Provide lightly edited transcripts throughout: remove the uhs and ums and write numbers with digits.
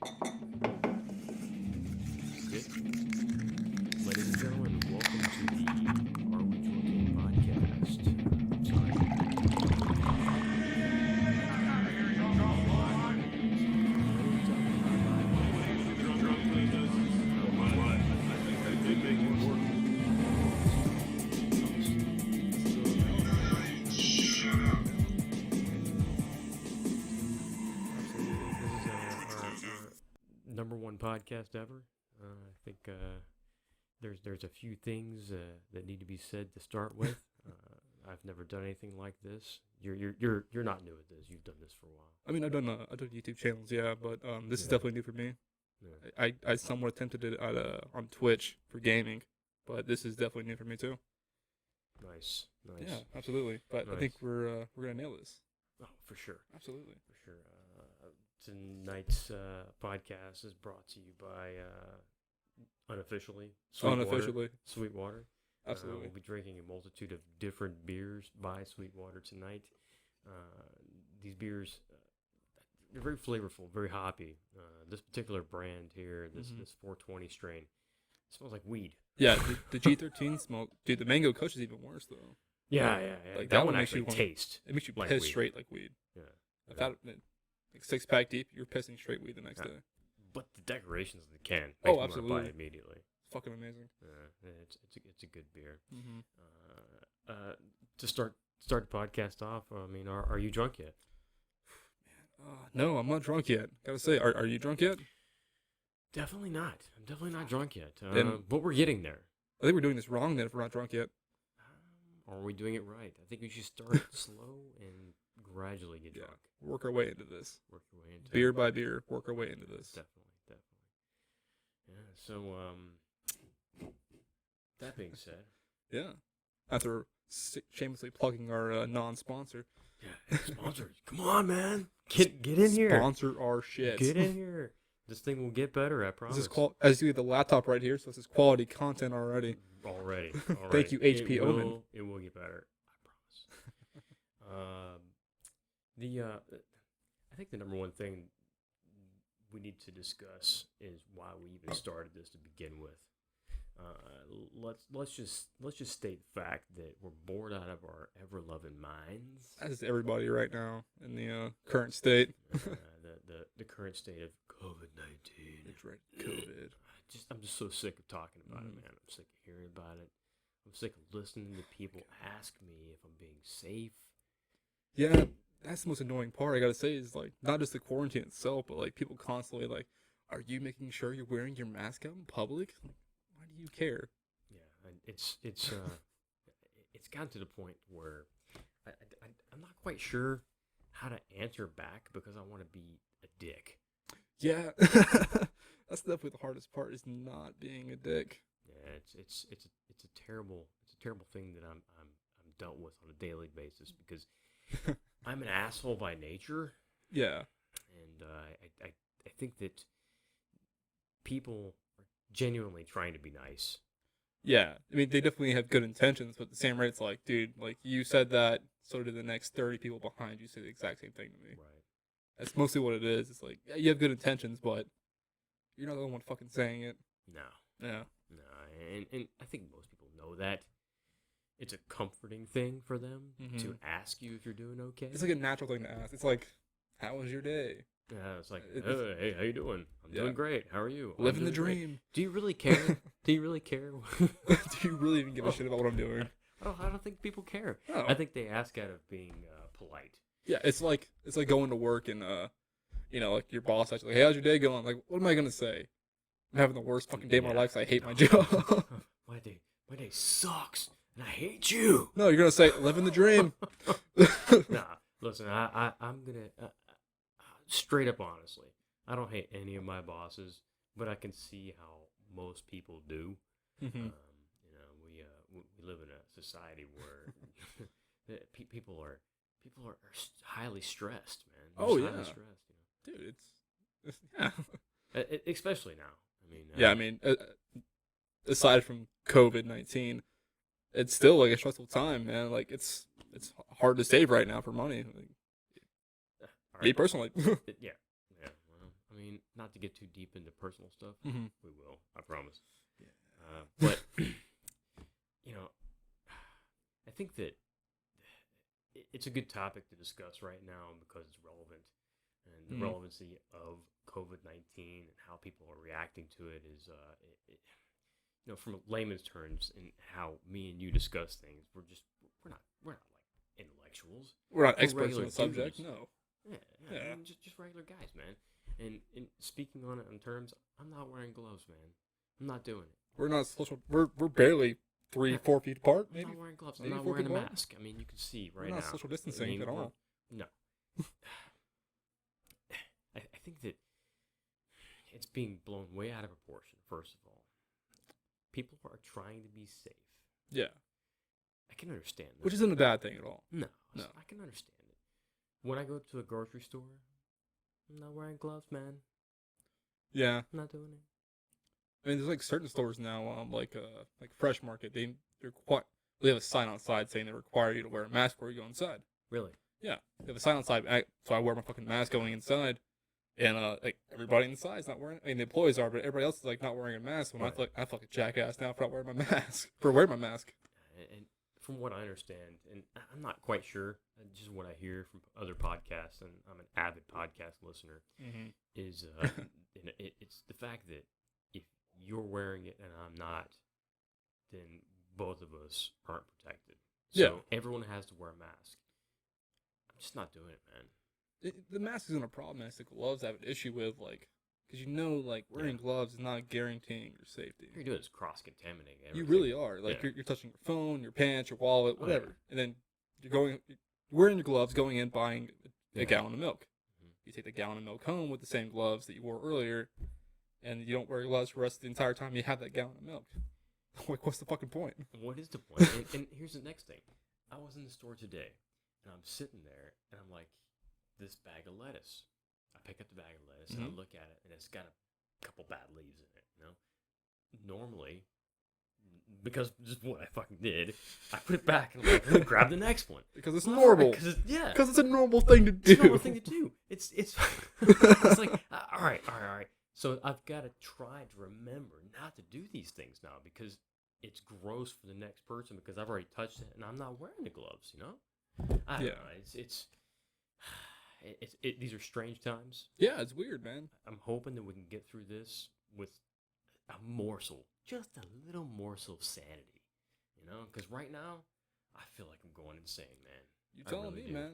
Ladies and gentlemen, welcome to the Are We Joking podcast. Sorry. Number one podcast ever. I think there's a few things that need to be said to start with. I've never done anything like this. You're not new at this. You've done this for a while. I mean, I've done YouTube channels, yeah, but this is definitely new for me. Yeah. I somewhat attempted it on Twitch for gaming, but this is definitely new for me too. Nice. Yeah, absolutely. But Nice. I think we're gonna nail this. Oh, for sure. Absolutely. For sure. Tonight's podcast is brought to you by unofficially Sweetwater. Absolutely. We'll be drinking a multitude of different beers by Sweetwater tonight. These beers, they're very flavorful, very hoppy. This particular brand here, this 420 strain, smells like weed. Yeah, the G13 smell. Dude, the mango kush is even worse though. Yeah. Like, that one actually tastes. It makes you like piss weed. straight like weed. Yeah. Without it, like 6-pack deep, you're pissing straight weed the next day. But the decorations of the can makes Oh, me want to absolutely. buy it immediately. It's fucking amazing. Yeah, it's a good beer. Mm-hmm. To start the podcast off, I mean, are you drunk yet? No, I'm not drunk yet. Gotta say, are you drunk yet? Definitely not. I'm definitely not drunk yet. Then- But we're getting there. I think we're doing this wrong then if we're not drunk yet. Or are we doing it right? I think we should start slow and gradually get drunk. Work our way into this. Work your way into Beer by beer, work our way into this. Definitely. Yeah. So, that being said, Yeah. After shamelessly plugging our non-sponsor. yeah, sponsors, come on, man, get in here. Sponsor our shit. Get in here. This thing will get better, I promise. This is as you see the laptop right here, so this is quality content already. Already. Thank you, HP Omen. It will get better, I promise. I think the number one thing we need to discuss is why we even started this to begin with. Let's just state the fact that we're bored out of our ever-loving minds. As everybody right now in the current state. The current state of COVID-19. That's right, COVID. I'm just so sick of talking about it, Mhm. man. I'm sick of hearing about it. I'm sick of listening to people ask me if I'm being safe. Yeah, that's the most annoying part, I gotta say, is like not just the quarantine itself, but like people constantly like, are you making sure you're wearing your mask out in public? Like, why do you care? Yeah, and it's gotten to the point where I'm not quite sure how to answer back because I want to be a dick. Yeah, that's definitely the hardest part, is not being a dick. Yeah, it's a terrible thing that I'm dealt with on a daily basis because I'm an asshole by nature. Yeah. And I think that people are genuinely trying to be nice. Yeah, I mean, they definitely have good intentions, but at the same rate, it's like, dude, like, you said that, so did the next 30 people behind you say the exact same thing to me. Right. That's mostly what it is. It's like, yeah, you have good intentions, but you're not the one fucking saying it. No. Yeah. No. And I think most people know that. It's a comforting thing for them to ask you if you're doing okay. It's like a natural thing to ask. It's like, how was your day? Yeah, it's like, hey, how you doing? I'm doing great. How are you? Living the dream. Do you really care? Do you really care? Do you really even give a shit about what I'm doing? I don't think people care. Oh. I think they ask out of being polite. Yeah, it's like going to work and like your boss asks you, like, hey, how's your day going? Like, what am I gonna say? I'm having the worst fucking day of my life, so I hate my job. My day sucks, and I hate you. No, you're gonna say, living the dream. Nah, listen, I'm gonna straight up honestly, I don't hate any of my bosses, but I can see how most people do. Mm-hmm. We live in a society where people are highly stressed, man. They're Oh, just highly yeah. stressed, Dude, it's yeah. Especially now. I mean, Yeah, I mean, aside from COVID-19, it's still like a stressful time, man. Like it's hard to save right now for money. Like, all me personally. Yeah. I mean, not to get too deep into personal stuff. Mm-hmm. We will, I promise. Yeah. But, you know, I think that it's a good topic to discuss right now because it's relevant. And the relevancy of COVID-19 and how people are reacting to it is, you know, from layman's terms and how me and you discuss things, we're not like intellectuals. We're not We're experts on regular the subject, dudes. no. Yeah. I mean, just regular guys, man. And speaking on it in terms, I'm not wearing gloves, man. I'm not doing it. We're not social. We're barely 3-4 feet apart, I'm maybe. not wearing gloves. I'm maybe not 4 wearing a feet apart. mask. I mean, you can see right We're not now. social distancing I mean, at all. No. I think that it's being blown way out of proportion, first of all. People are trying to be safe. Yeah. I can understand that. Which isn't a bad thing at all. No. No. I can understand it. When I go to a grocery store, I'm not wearing gloves, man. Yeah. I'm not doing it. I mean, there's like certain stores now, like Fresh Market. They have a sign outside saying they require you to wear a mask before you go inside. Really? Yeah, they have a sign outside. So I wear my fucking mask going inside, and like everybody inside is not wearing. I mean, the employees are, but everybody else is like not wearing a mask. When Right. I feel like a jackass now for not wearing my mask. For wearing my mask. And from what I understand, and I'm not quite sure, just what I hear from other podcasts, and I'm an avid podcast listener, is it's the fact that if you're wearing it and I'm not, then both of us aren't protected. So Yeah. everyone has to wear a mask. I'm just not doing it, man. The mask isn't a problem. It's the gloves I have an issue with, like, because like wearing gloves is not guaranteeing your safety. What you're doing is cross-contaminating everything. You really are. Like Yeah. you're touching your phone, your pants, your wallet, whatever, yeah. and then you're wearing your gloves, going in buying a gallon of milk. You take the gallon of milk home with the same gloves that you wore earlier, and you don't wear your gloves for the rest of the entire time you have that gallon of milk. Like, what's the fucking point? What is the point? and here's the next thing. I was in the store today, and I'm sitting there, and I'm like, this bag of lettuce. I pick up the bag of lettuce, and I look at it, and it's got a couple bad leaves in it, you know? Normally, because just what I fucking did, I put it back, and I'm like, let me grab the next one. Because it's normal. Because it's a normal thing to do. It's a normal thing to do. It's it's like, all right. So I've got to try to remember not to do these things now because it's gross for the next person because I've already touched it and I'm not wearing the gloves, you know? I don't know. These are strange times. Yeah, it's weird, man. I'm hoping that we can get through this with a morsel, just a little morsel of sanity, you know? Because right now, I feel like I'm going insane, man. You telling really me, do. man?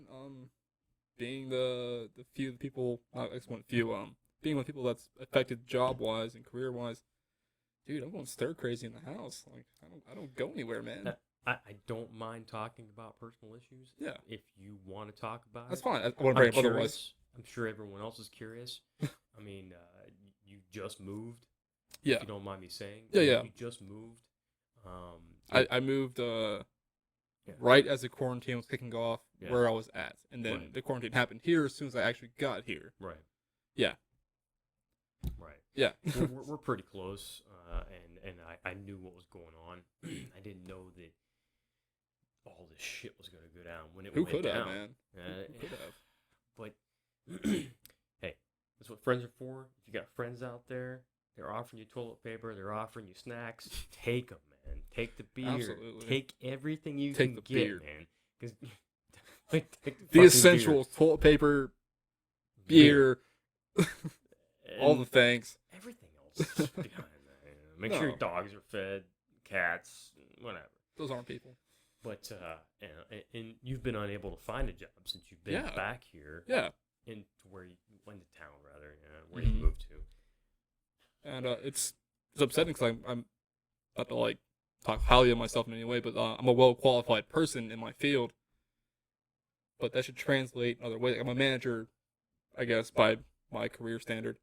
Being the few people, being one of the people that's affected job wise and career wise, dude, I'm going stir crazy in the house. Like I don't go anywhere, man. I don't mind talking about personal issues. Yeah. If you want to talk about That's it. fine. I want to bring I'm up otherwise. curious. I'm sure everyone else is curious. I mean, you just moved. Yeah. If you don't mind me saying. Yeah. You just moved. I moved right as the quarantine was kicking off where I was at. And then the quarantine happened here as soon as I actually got here. Right. Yeah. Right. Yeah. we're pretty close, and I knew what was going on. I didn't know that all this shit was going to go down when it Who went could down. have, man? Who could have? But hey, that's what friends are for. If you got friends out there, they're offering you toilet paper, they're offering you snacks. Take them, man. Take the beer. Absolutely. Take everything you Take can the get, beer. man. Because The essentials: toilet paper, beer, all the things. Everything else is behind that. You know? Make sure your dogs are fed, cats, whatever. Those aren't people. But and you've been unable to find a job since you've been back here. Yeah. Into where you went to town, rather, where you moved to. And it's upsetting because I'm not to like talk highly of myself in any way, but I'm a well qualified person in my field. But that should translate in other ways. I'm a manager, I guess, by my career standard,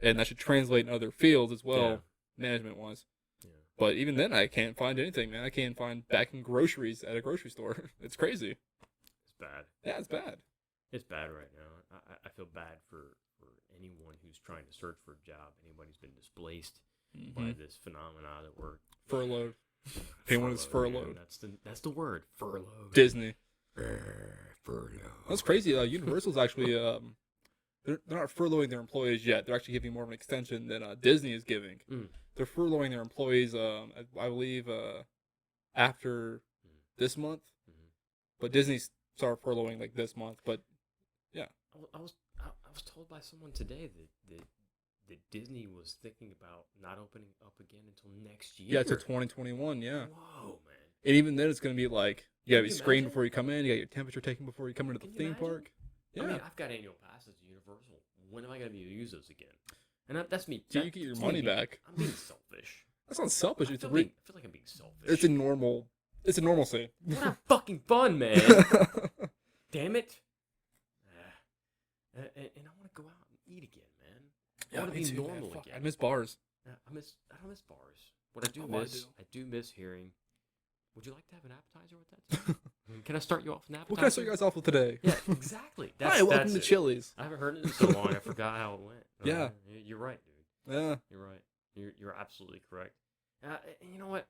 and that should translate in other fields as well, management wise. Yeah. But even then, I can't find anything, man. I can't find bagging groceries at a grocery store. It's crazy. It's bad. Yeah, it's bad. It's bad right now. I feel bad for anyone who's trying to search for a job, anyone who's been displaced by this phenomena that we're furloughed. Anyone is furloughed. Man, that's the word. Furloughed. Disney. Furloughed. That's crazy. Universal's actually they're not furloughing their employees yet. They're actually giving more of an extension than Disney is giving. Mm. They're furloughing their employees, I believe, after this month. Mm-hmm. But Disney started furloughing like this month. But yeah, I was told by someone today that Disney was thinking about not opening up again until next year. yeah, to 2021. Yeah, Whoa, man. and even then, it's gonna be like you gotta be Can you screened imagine? before you come in. You got your temperature taken before you come into the Can you theme imagine? park. Yeah, I mean, I've got annual passes to Universal. When am I going to be able to use those again? And that's me. so you get your money back. I'm being selfish. That's not selfish. I It's feel, a I feel like I'm being selfish. it's a normal. It's a normalcy. We're not fucking fun, man. Damn it. And I want to go out and eat again, man. I want to me be too, man. normal Fuck, again. I miss bars. I don't miss bars. What I do Oh, I miss, do. I do miss hearing. Would you like to have an appetizer with that? Too? Can I start you off with an appetizer? What can I start you guys off with today? Yeah, exactly. Hi, welcome to it. Chili's. I haven't heard it in so long. I forgot how it went. Yeah. You're right, dude. Yeah. You're right. You're absolutely correct. And you know what?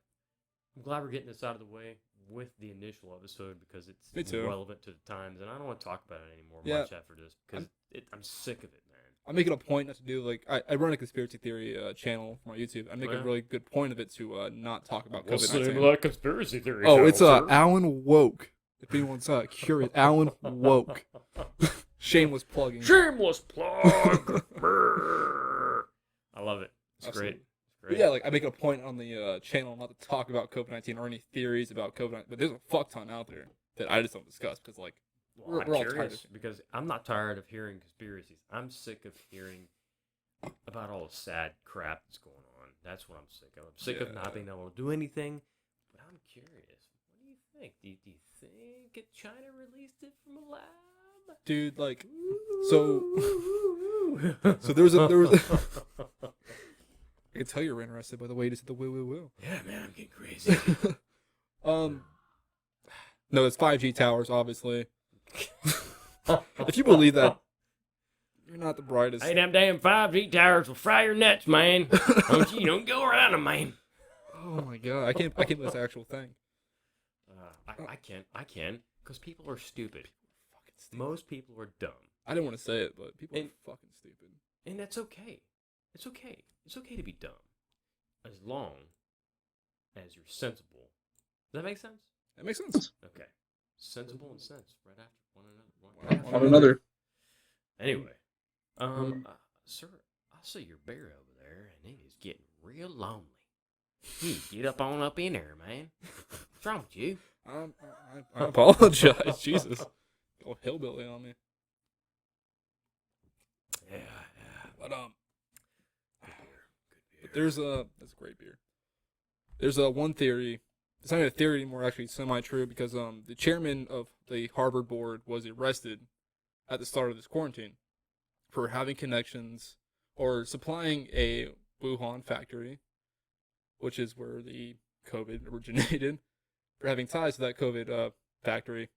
I'm glad we're getting this out of the way with the initial episode because it's Me too. relevant to the times, and I don't want to talk about it anymore Yeah. much after this because I'm sick of it, man. I make it a point not to do like I run a conspiracy theory channel for my YouTube. I make Oh, yeah? a really good point of it to not talk about What's COVID-19. the name of that conspiracy theory? Oh, it's channel, sir? AlanWoke. If anyone's curious, AlanWoke. Shameless plugging. Shameless plug. Brr. I love it. It's Absolutely. great. It's But great. yeah, like I make it a point on the channel not to talk about COVID-19 or any theories about COVID-19. But there's a fuck ton out there that I just don't discuss because like Well, I'm we're all tired curious of- because I'm not tired of hearing conspiracies. I'm sick of hearing about all the sad crap that's going on. That's what I'm sick of. I'm sick of Yeah. not being able to do anything. But I'm curious. What do you think? Do you think China released it from a lab? dude. Like so there was I can tell you're interested by the way you just did the woo. Yeah, man, I'm getting crazy. No, it's 5G towers, obviously. If you believe that, you're not the brightest. Hey, them damn 5G towers will fry your nuts, man. Don't go around them, man. Oh my god, I can't believe that's an actual thing. I can, because people are stupid. Fucking stupid. Most people are dumb. I didn't want to say it, but people And- are fucking stupid. And that's okay. It's okay. It's okay to be dumb. As long as you're sensible. Does that make sense? That makes sense. Okay. Sensible and sense right after one another. One after another. Anyway. Sir, I see your bear over there, and it is getting real lonely. Get up in there, man. What's wrong with you? I apologize. Jesus. Go hillbilly on me. Yeah. But Good beer. But that's a great beer. There's one theory. It's not even a theory anymore, actually, it's semi-true, because the chairman of the Harvard board was arrested at the start of this quarantine for having connections or supplying a Wuhan factory, which is where the COVID originated, for having ties to that COVID factory.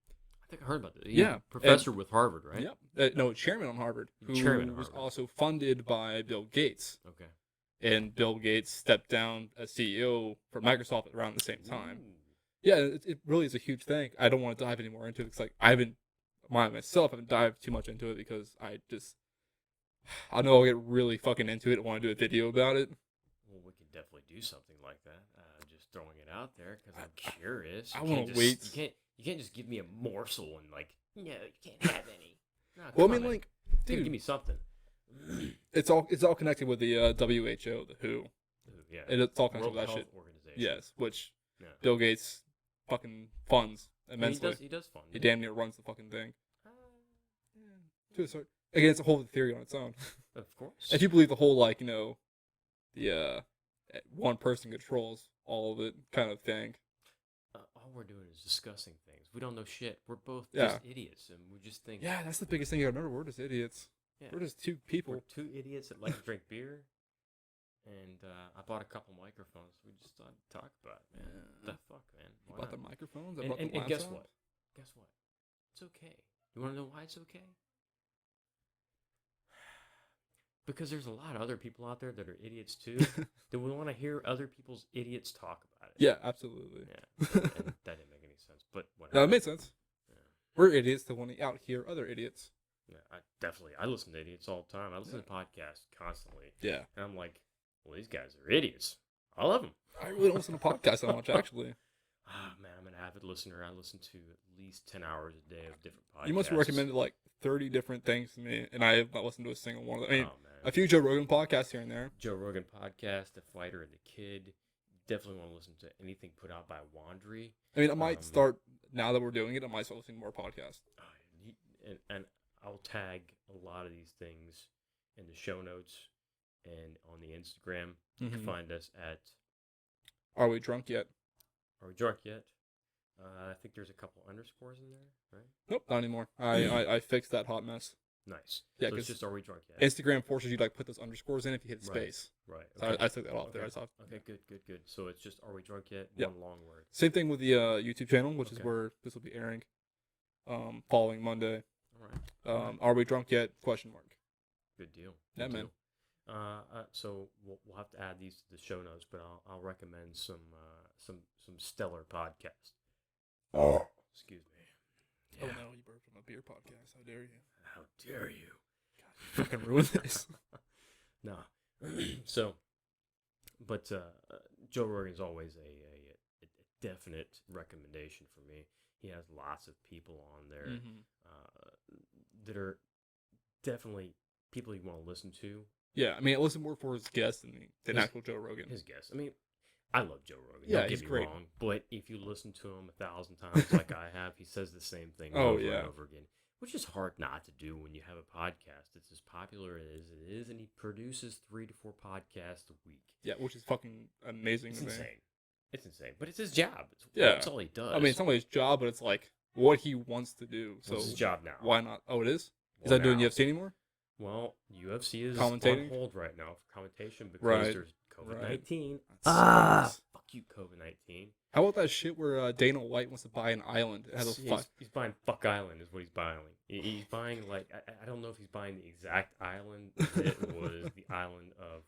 I think I heard about that. Yeah. Professor with Harvard, right? Yep. No, chairman on Harvard, who Chairman of was Harvard. also funded by Bill Gates. Okay. And Bill Gates stepped down as CEO for Microsoft around the same time. Ooh. Yeah, it really is a huge thing. I don't want to dive any more into it because like I haven't dived too much into it because I know I'll get really fucking into it and want to do a video about it. Well, we can definitely do something like that. Just throwing it out there because I'm curious. I You wanna can't just- wait. You can't just give me a morsel and like, no, you can't have any. No, Well, I come mean, on, man. like, Give dude, me something. it's all connected with the WHO, the WHO, Yeah. and it's all connected World with that Health shit. Organization. Yes, which Yeah. Bill Gates fucking funds I mean, immensely. he does fun. He damn near runs the fucking thing. Yeah. To a certain, again, it's a whole theory on its own. Of course. If you believe the whole like the one person controls all of it kind of thing. All we're doing is discussing things. We don't know shit. We're both Yeah. just idiots, and we just think. Yeah, that's the biggest thing you gotta remember. We're just idiots. Yeah. We're just two people. We're two idiots that like to drink beer, and I bought a couple microphones. We just thought to talk about it, man. Yeah. The fuck, man? You Why bought the not? microphones. I And, bought the and guess laptop. what? Guess what? It's okay. You want to know why it's okay? Because there's a lot of other people out there that are idiots too. that we want to hear other people's idiots talk about it. Yeah, absolutely. Yeah. And that didn't make any sense, but whatever. No, it made sense. Yeah. We're idiots that want to out hear other idiots. Yeah, I listen to idiots all the time. I listen to podcasts constantly. Yeah. And I'm like, well, these guys are idiots. I love them. I really don't listen to podcasts that much, actually. Ah, man, I'm an avid listener. I listen to at least 10 hours a day of different podcasts. You must have recommended like 30 different things to me, and I have not listened to a single one of them. I mean, Oh, man. a few Joe Rogan podcasts here and there. Joe Rogan podcast, The Fighter and the Kid. Definitely want to listen to anything put out by Wandry. I mean, I might start, now that we're doing it, I might start listening to more podcasts. And I'll tag a lot of these things in the show notes and on the Instagram. You can find us at Are We Drunk Yet? Are We Drunk Yet? I think there's a couple underscores in there, right? Nope, not anymore. I fixed that hot mess. Nice. Yeah, so it's because just Are We Drunk Yet? Instagram forces you to like put those underscores in if you hit space. Right. So I took that off there. Okay, good. So it's just Are We Drunk Yet? Yep. One long word. Same thing with the YouTube channel, which is where this will be airing following Monday. All right. Are We Drunk Yet? Question mark. Good deal. Yeah, man. So we'll have to add these to the show notes, but I'll recommend some stellar podcasts. Oh, excuse me. Yeah. Oh no, you burped on a beer podcast. How dare you? How dare you? God, you fucking ruined this. No. So, but Joe Rogan's always a definite recommendation for me. He has lots of people on there that are definitely people you want to listen to. Yeah, I mean, I listen more for his guests than actual Joe Rogan. His guests. I mean, I love Joe Rogan. Yeah, Don't get he's me great. wrong, but if you listen to him 1,000 times like I have, he says the same thing over and over again, which is hard not to do when you have a podcast that's as popular as it is, and he produces 3 to 4 podcasts a week. Yeah, which is fucking amazing. It's to me. insane. It's insane, but it's his job. Yeah, that's all he does. I mean, it's not his job, but it's like what he wants to do. So it's his job now. Why not? Oh, it is. Is Well, that doing now- UFC anymore? Well, UFC is Commentating? on hold right now for commentation because Right. there's COVID-19. That sucks. Fuck you, COVID-19. How about that shit where Dana White wants to buy an island? It has a fuck. He's buying Fuck Island is what he's buying. He's buying, like, I don't know if he's buying the exact island. It was the island of,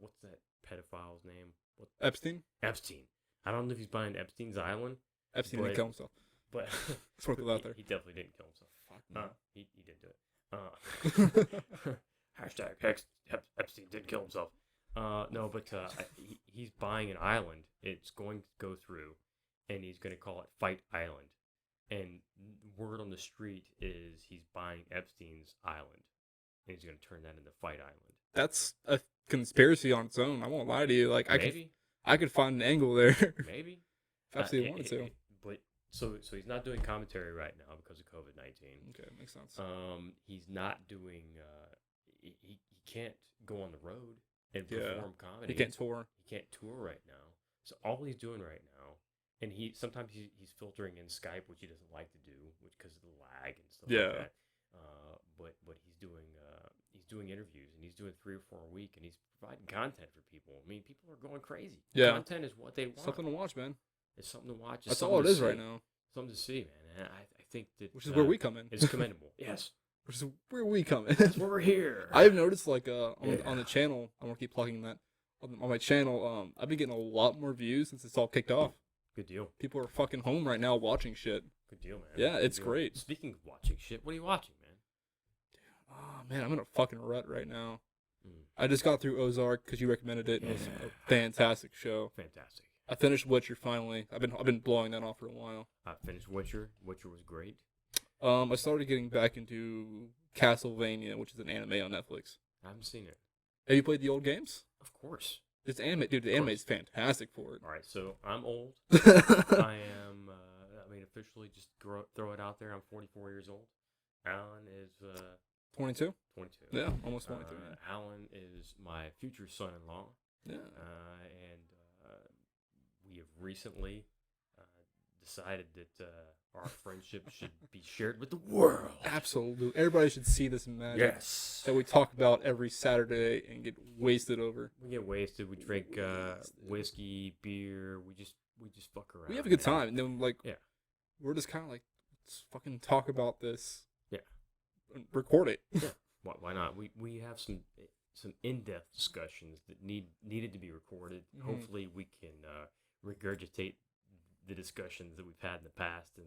what's that pedophile's name? Epstein? Epstein. I don't know if he's buying Epstein's island. Epstein didn't kill himself. But Let's work it out there. He definitely didn't kill himself. Fuck no. He did do it. Hashtag Epstein did kill himself. No, but he's buying an island. It's going to go through, and he's going to call it Fight Island. And word on the street is he's buying Epstein's island, and he's going to turn that into Fight Island. That's a conspiracy on its own. I won't lie to you. Like Maybe. I could find an angle there. Maybe. If Epstein wanted to. But so he's not doing commentary right now because of COVID-19. Okay, makes sense. He's not doing. He can't go on the road and perform comedy. He can't tour. He can't tour right now. So all he's doing right now, and sometimes he's filtering in Skype, which he doesn't like to do, because of the lag and stuff like that. But he's doing interviews, and he's doing 3 or 4 a week, and he's providing content for people. I mean, people are going crazy. Yeah. Content is what they want. Something to watch, man. It's something to watch. That's all it is right now. Something to see, man. And I think that which is where we come in. It's commendable. Yes. Which is where we come in. That's where we're here. I've noticed, like, on the channel, I'm gonna keep plugging that. On my channel, I've been getting a lot more views since it's all kicked off. Good deal. People are fucking home right now watching shit. Good deal, man. Yeah, it's great. Speaking of watching shit, what are you watching, man? Oh man, I'm in a fucking rut right now. I just got through Ozark because you recommended it. And it was a fantastic show. Fantastic. I finished Witcher finally. I've been blowing that off for a while. I finished Witcher. Witcher was great. I started getting back into Castlevania, which is an anime on Netflix. I haven't seen it. Have you played the old games? Of course. It's anime, dude. The anime is fantastic for it. All right, so I'm old. I am. Officially, just throw it out there. I'm 44 years old. Alan is 22. 22. Yeah, almost 22. Alan is my future son-in-law. Yeah. And we have recently decided that our friendship should be shared with the world. Absolutely. Everybody should see this magic. Yes. That we talk about every Saturday and get wasted over. We get wasted. We drink whiskey, beer. We just fuck around. We have a good time. And then, like, yeah, we're just kind of like, let's fucking talk about this. Yeah. And record it. Yeah. Why not? We have some in-depth discussions that needed to be recorded. Mm-hmm. Hopefully we can regurgitate the discussions that we've had in the past, and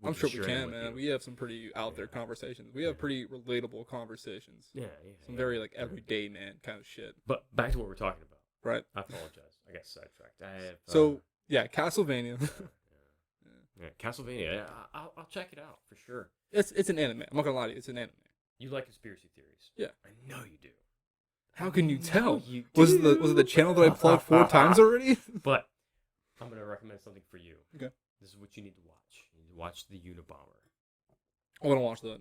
I'm sure we share can, them with man. you. We have some pretty out there conversations. We have pretty relatable conversations. Yeah. Some very like everyday man kind of shit. But back to what we're talking about. Right. I apologize. I got sidetracked. I have. So yeah, Castlevania. Yeah, Castlevania. Yeah, I'll check it out for sure. It's an anime. I'm not gonna lie to you. It's an anime. You like conspiracy theories? Yeah. I know you do. How can you tell? You Was it the channel that I plugged 4 times already? But I'm gonna recommend something for you. Okay. This is what you need to watch. You need to watch the Unabomber. I want to watch that.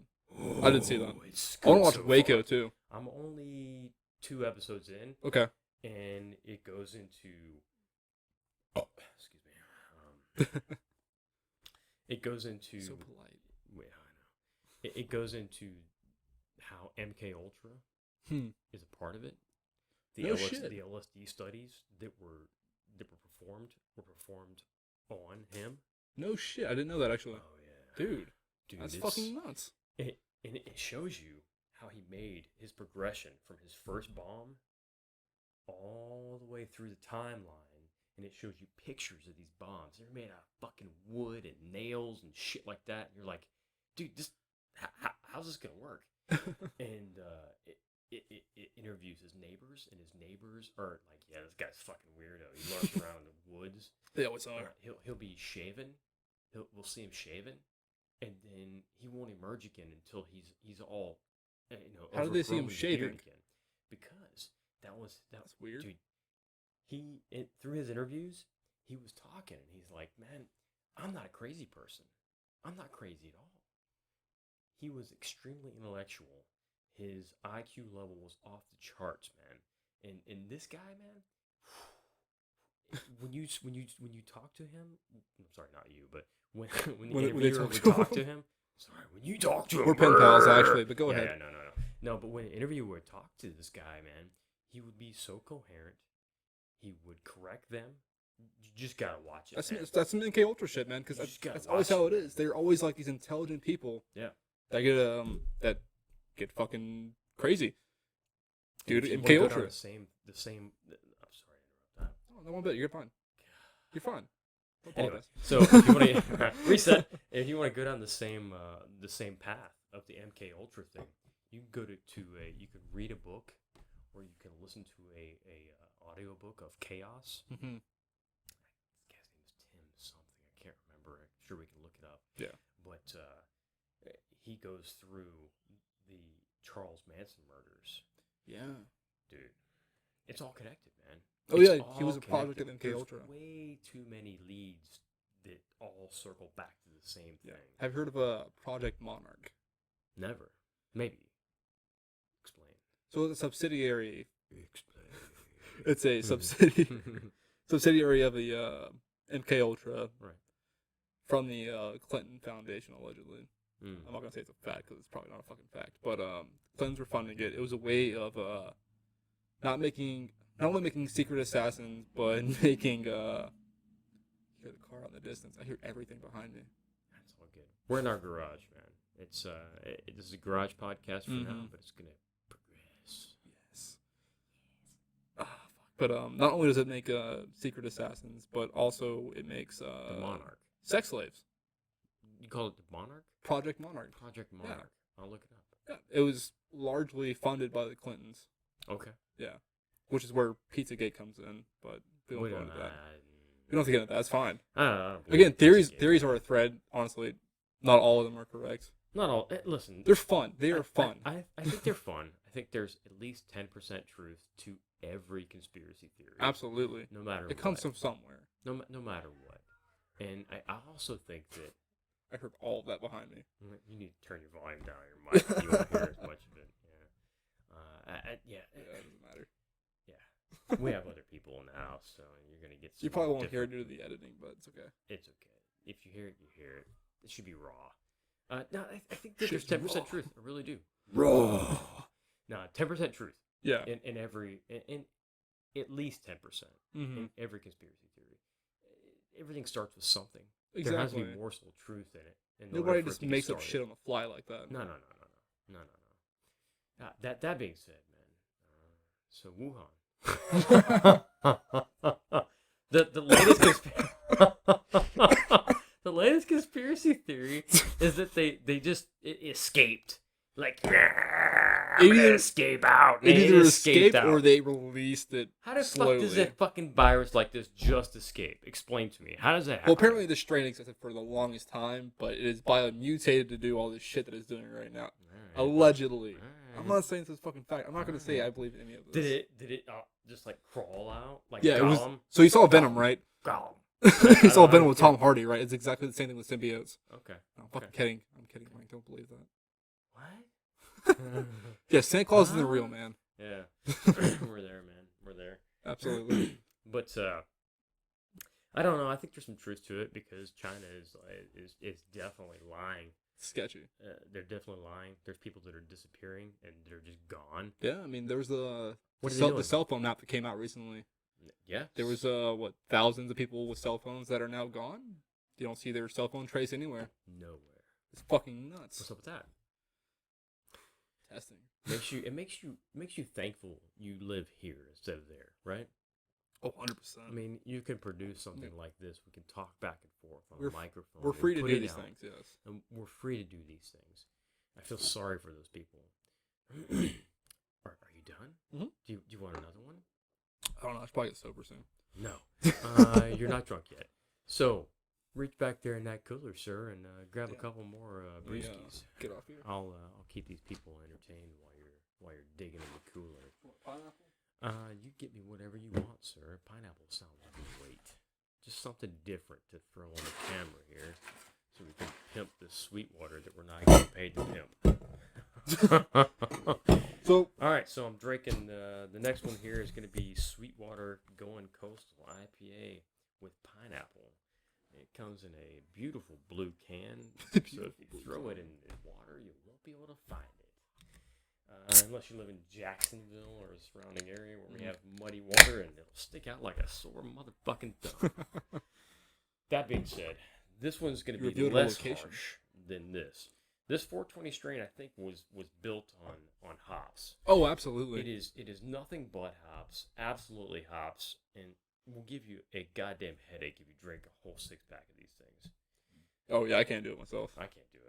I did see that. It's I want to watch so Waco far. too. I'm only 2 episodes in, Okay. and it goes into. Oh, excuse me. It goes into. So polite. Wait, I know. It goes into how MK Ultra is a part of it. The No shit. the LSD studies that were performed on him. No shit. I didn't know that actually. Oh yeah, Dude, that's fucking nuts. It shows you how he made his progression from his first bomb all the way through the timeline, and it shows you pictures of these bombs. They're made out of fucking wood and nails and shit like that. And you're like, dude, this how's this gonna work? And it interviews his neighbors, and his neighbors are like, yeah, this guy's fucking weirdo. He lurks around in the woods. They always are. He'll be shaven. We'll see him shaven, and then he won't emerge again until he's all, How did they see him overgrown with shaving? beard again? Because that's weird. Dude, through his interviews, he was talking, and he's like, man, I'm not a crazy person. I'm not crazy at all. He was extremely intellectual. His IQ level was off the charts, man. And this guy, man, when you talk to him, I'm sorry, not you, but when the interviewer would talk to him, sorry, when you talk to him, We're pen pals actually, but go ahead. Yeah, no. But when an interviewer would talk to this guy, man, he would be so coherent. He would correct them. You just gotta watch it. That's some MK Ultra shit, man. Because that's always how it is. They're always like these intelligent people. Yeah. That get fucking crazy. Dude, If you MK wanna go Ultra. down the same. I'm sorry to interrupt that. Oh, no one bit. You're fine. You're fine. Don't Anyway, apologize. so if you want to reset, if you want to go down the same path of the MK Ultra thing, you can go you can read a book, or you can listen to a audio book of Chaos. Mm-hmm. This guy's name is Tim something. I can't remember. I'm sure we can look it up. Yeah. But he goes through the Charles Manson murders. Yeah. Dude, it's all connected, man. Oh It's yeah, he was all a project connected. at MK There's Ultra. way too many leads that all circle back to the same thing. Have you heard of a Project Monarch? Never. Maybe. Explain. So it's a subsidiary. Explain. It's a subsidiary of the MK Ultra. Right. From the Clinton Foundation, allegedly. Mm. I'm not gonna say it's a fact because it's probably not a fucking fact. But Clintons were funding it. It was a way of not only making secret assassins, but making you hear the car out in the distance. I hear everything behind me. That's all good. We're in our garage, man. It's this is a garage podcast for now, but it's gonna progress. Yes. But not only does it make secret assassins, but also it makes The Monarch. sex slaves. You call it the Monarch? Project Monarch. Project Monarch. I'll look it up. Yeah, it was largely funded by the Clintons. Okay. Yeah, which is where Pizzagate comes in. But we don't We go don't into that. We don't have to get into that. It's fine. I don't believe Again, Pizzagate. theories are a thread. Honestly, not all of them are correct. Not all. Listen. They're fun. They are fun. I think they're fun. I think there's at least 10% truth to every conspiracy theory. Absolutely. No matter what. It comes from somewhere. No matter what. And I also think that I heard all of that behind me. you need to turn your volume down on your mic. You won't hear as much of it. Yeah. Yeah, it doesn't matter. Yeah. We have other people in the house, so you're gonna get. You some probably won't hear it different- due to the editing, but it's okay. It's okay. If you hear it, you hear it. It should be raw. No, I think that there's Shit's 10% raw. truth. I really do. Raw. No, 10% truth. Yeah. In at least 10% Mm-hmm. in every conspiracy theory. Everything starts with something. Exactly. There has to be a morsel of truth in it. in order Nobody for it just to get makes up started. shit on the fly like that. No. That being said, man. So Wuhan. the latest conspiracy. The latest conspiracy theory is that they just escaped. Like, I'm gonna escape out. It either escaped out. or they released it. How the slowly. fuck does that fucking virus like this just escape? Explain to me. How does that happen? Well, apparently the strain existed for the longest time, but it is biomutated to do all this shit that it's doing right now. Right. Allegedly. Right. I'm not saying this is fucking fact. I'm not going to say I believe any of this. Did it just like crawl out? Like yeah, Gollum? It was. So you saw Venom, right? Gollum. You saw Venom with Tom Hardy, right? It's exactly the same thing with symbiotes. Okay. I'm fucking kidding. I'm kidding, Mike. Don't believe that. What? Yeah, Santa Claus isn't real, man. Yeah. We're there, man. We're there. Absolutely. But I don't know. I think there's some truth to it because China is definitely lying. Sketchy. They're definitely lying. There's people that are disappearing and they're just gone. Yeah, I mean, there was the cell phone app that came out recently. Yeah. There was thousands of people with cell phones that are now gone. You don't see their cell phone trace anywhere. Nowhere. It's fucking nuts. What's up with that? Testing. Makes you thankful you live here instead of there, right? Oh, 100%. I mean, you can produce something like this. We can talk back and forth on the microphone. We're free to do these things, yes. And we're free to do these things. I feel sorry for those people. Are you done? Mm-hmm. Do you want another one? I don't know. I should probably get sober soon. No. You're not drunk yet. So, reach back there in that cooler, sir, and grab a couple more brewskis. Get off here. I'll keep these people entertained while you're digging in the cooler. Pineapple? You get me whatever you want, sir. Pineapple sounds great. Just something different to throw on the camera here, so we can pimp the Sweetwater that we're not getting paid to pimp. So, all right. So I'm drinking the next one here is going to be Sweetwater Going Coastal IPA with pineapple. It comes in a beautiful blue can, so if you throw it in water, you won't be able to find it. Unless you live in Jacksonville or a surrounding area where we have muddy water and it'll stick out like a sore motherfucking thumb. That being said, this one's going to be less harsh than this. This 420 strain, I think, was built on hops. Oh, absolutely. It is nothing but hops, absolutely hops, and will give you a goddamn headache if you drink a whole 6-pack of these things. Oh yeah, I can't do it myself. I can't do it.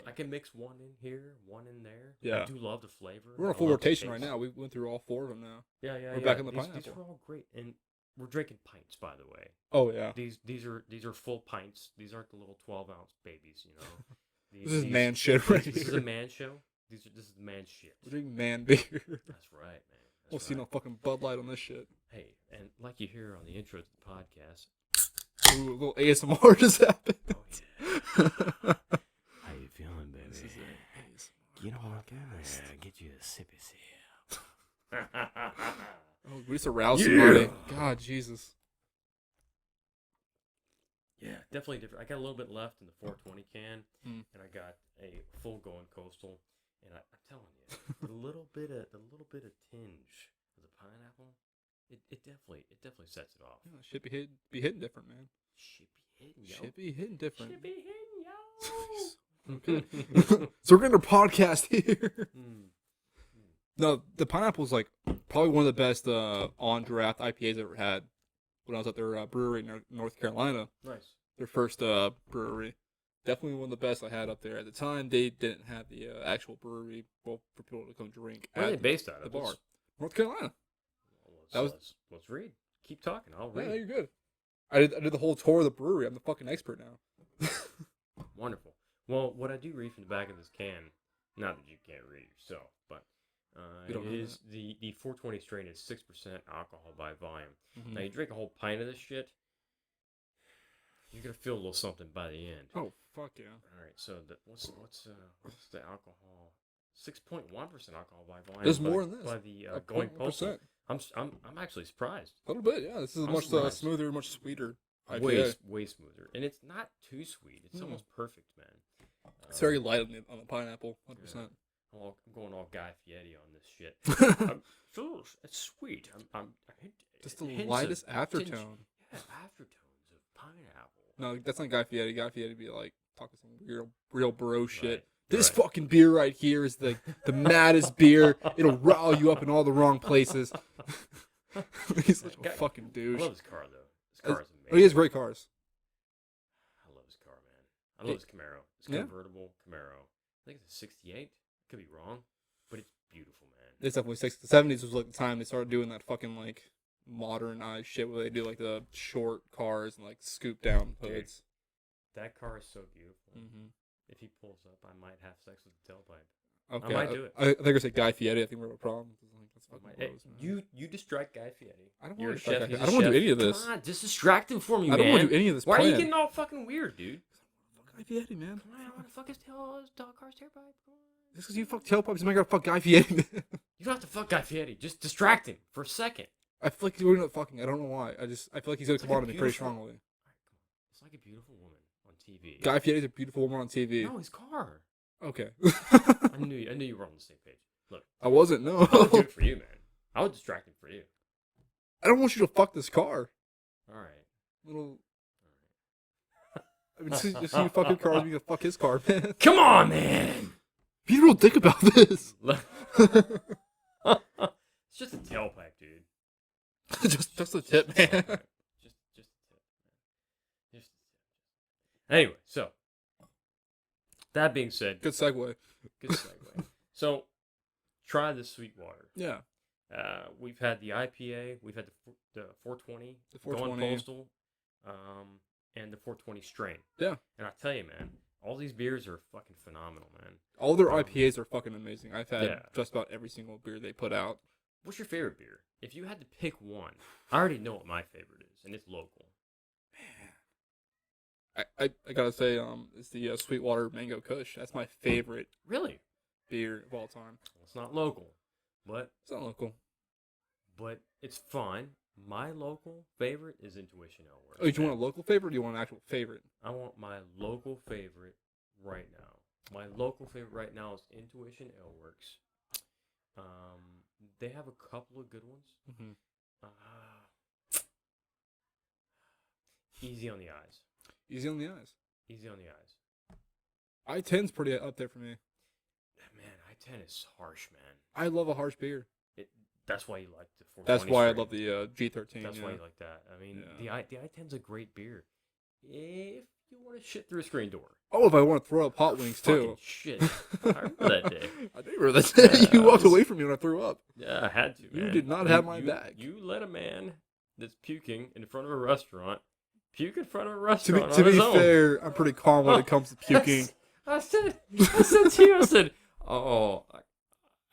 I can mix one in here, one in there. Yeah. I do love the flavor. We're on a full rotation right now. We went through all 4 of them now. Yeah. We're back in the These pineapple. are all great, and we're drinking pints, by the way. Oh yeah. These are full pints. These aren't the little 12-ounce babies, you know. This is man shit right here. This is a man show. This is man shit. We're drinking man beer. That's right, man. We'll see no fucking Bud Light on this shit. Hey, and like you hear on the intro to the podcast. Ooh, a little ASMR just happened. Oh yeah. How you feeling, baby? This is You know what? Get you a sippy sip. Oh, we just aroused somebody. God, Jesus. Yeah, definitely different. I got a little bit left in the 420 can, and I got a full Going Coastal. And I'm telling you, the little bit of tinge of the pineapple, it definitely sets it off. Yeah, should be hitting different, man. Should be hitting different. Should be hitting, yo. Okay. So we're getting a podcast here. No, the pineapple's like probably one of the best on draft IPAs I ever had when I was at their brewery in North Carolina. Nice. Their first brewery. Definitely one of the best I had up there. At the time, they didn't have the actual brewery for people to come drink. Where are they based out of? The bar. North Carolina. Well, let's read. Keep talking. I'll read. Yeah, you're good. I did the whole tour of the brewery. I'm the fucking expert now. Wonderful. Well, what I do read from the back of this can, not that you can't read it yourself, but it is the 420 strain is 6% alcohol by volume. Mm-hmm. Now, you drink a whole pint of this shit, you're gonna feel a little something by the end. Oh fuck yeah! All right, so what's the alcohol? 6.1% alcohol by volume. There's more than this. By the Going Coastal. I'm actually surprised. A little bit, yeah. This is much smoother, much sweeter. Way smoother, and it's not too sweet. It's almost perfect, man. It's very light on the pineapple, 100%. Yeah. I'm going all Guy Fieri on this shit. It's sweet. I'm just the lightest aftertone. Yeah, aftertones of pineapple. No, that's not Guy Fieri. Guy Fieri be like talking some real bro shit. Right. This fucking beer right here is the maddest beer. It'll rile you up in all the wrong places. He's such a fucking douche. I love his car though. His car's amazing. Oh, he has great cars. I love this Camaro. It's Yeah. convertible Camaro. I think it's a 68. Could be wrong, but it's beautiful, man. It's definitely 60s. The 70s was like the time they started doing that fucking like modernized shit where they do like the short cars and like scoop down hoods. That car is so beautiful. Mm-hmm. If he pulls up, I might have sex with the tailpipe. Okay, I might do it. I think I said Guy Fieri. I think we have a problem. Like, that's fucking Hey, gross, man. you distract Guy Fieri. I don't You're want a to chef. Guy He's Fieri. a I don't want to chef. do any of this. Come on, just distract him for me, man. I don't want to do any of this. Why are you plan. getting all fucking weird, dude? Fuck Guy Fieri, man. Come on, I want to fuck his car's tailpipe. Come on. Just because you fuck tailpipes, you might gotta fuck Guy Fieri, man. You don't have to fuck Guy Fieri. Just distract him for a second. I feel like he's doing that fucking. I don't know why. I feel like he's gonna come like on a to me pretty beautiful- strongly. It's like a beautiful woman on TV. Guy Fieri's a beautiful woman on TV. No, his car. Okay. I knew you were on the same page. Look, I wasn't. No. I would do it for you, man. I would distract him for you. I don't want you to fuck this car. All right. Little. I mean, just you fuck your car, you can fuck his car, man. Come on, man. Be a real dick about this. It's just a tailpipe, dude. just a tip, man. Just a tip, man. Just a tip. Anyway, so that being said, Good segue. good segue. So try the Sweetwater. Yeah. We've had the IPA, we've had the 420, The Going 420. Postal, and the 420 strain. Yeah. And I tell you, man, all these beers are fucking phenomenal, man. All their IPAs are fucking amazing. I've had Yeah. just about every single beer they put out. What's your favorite beer? If you had to pick one, I already know what my favorite is, and it's local. I gotta say, it's the Sweetwater Mango Kush. That's my favorite Really? beer of all time. Well, it's not local, but It's not local. it's fun. My local favorite is Intuition Ale Works. Oh, do you want man. a local favorite or do you want an actual favorite? I want my local favorite right now. My local favorite right now is Intuition Ale Works. They have a couple of good ones. Mm-hmm. Easy on the eyes. Easy on the eyes. Easy on the eyes. I-10's pretty up there for me. Man, I-10 is harsh, man. I love a harsh beer. That's why you like the 420. That's why I strain. love the G13. That's yeah. why you like that. I mean, Yeah. the I-10's a great beer. If you want to shit through a screen door. Oh, if I want to throw up hot wings Fucking too. shit. I remember that day. I do remember that day. Yeah, You I walked was- away from me when I threw up. Yeah, I had to, man. You did not have my back. You let a man that's puking in front of a restaurant puke in front of a To restaurant be on his own. fair, I'm pretty calm when it comes to puking. I said to you, I said, oh,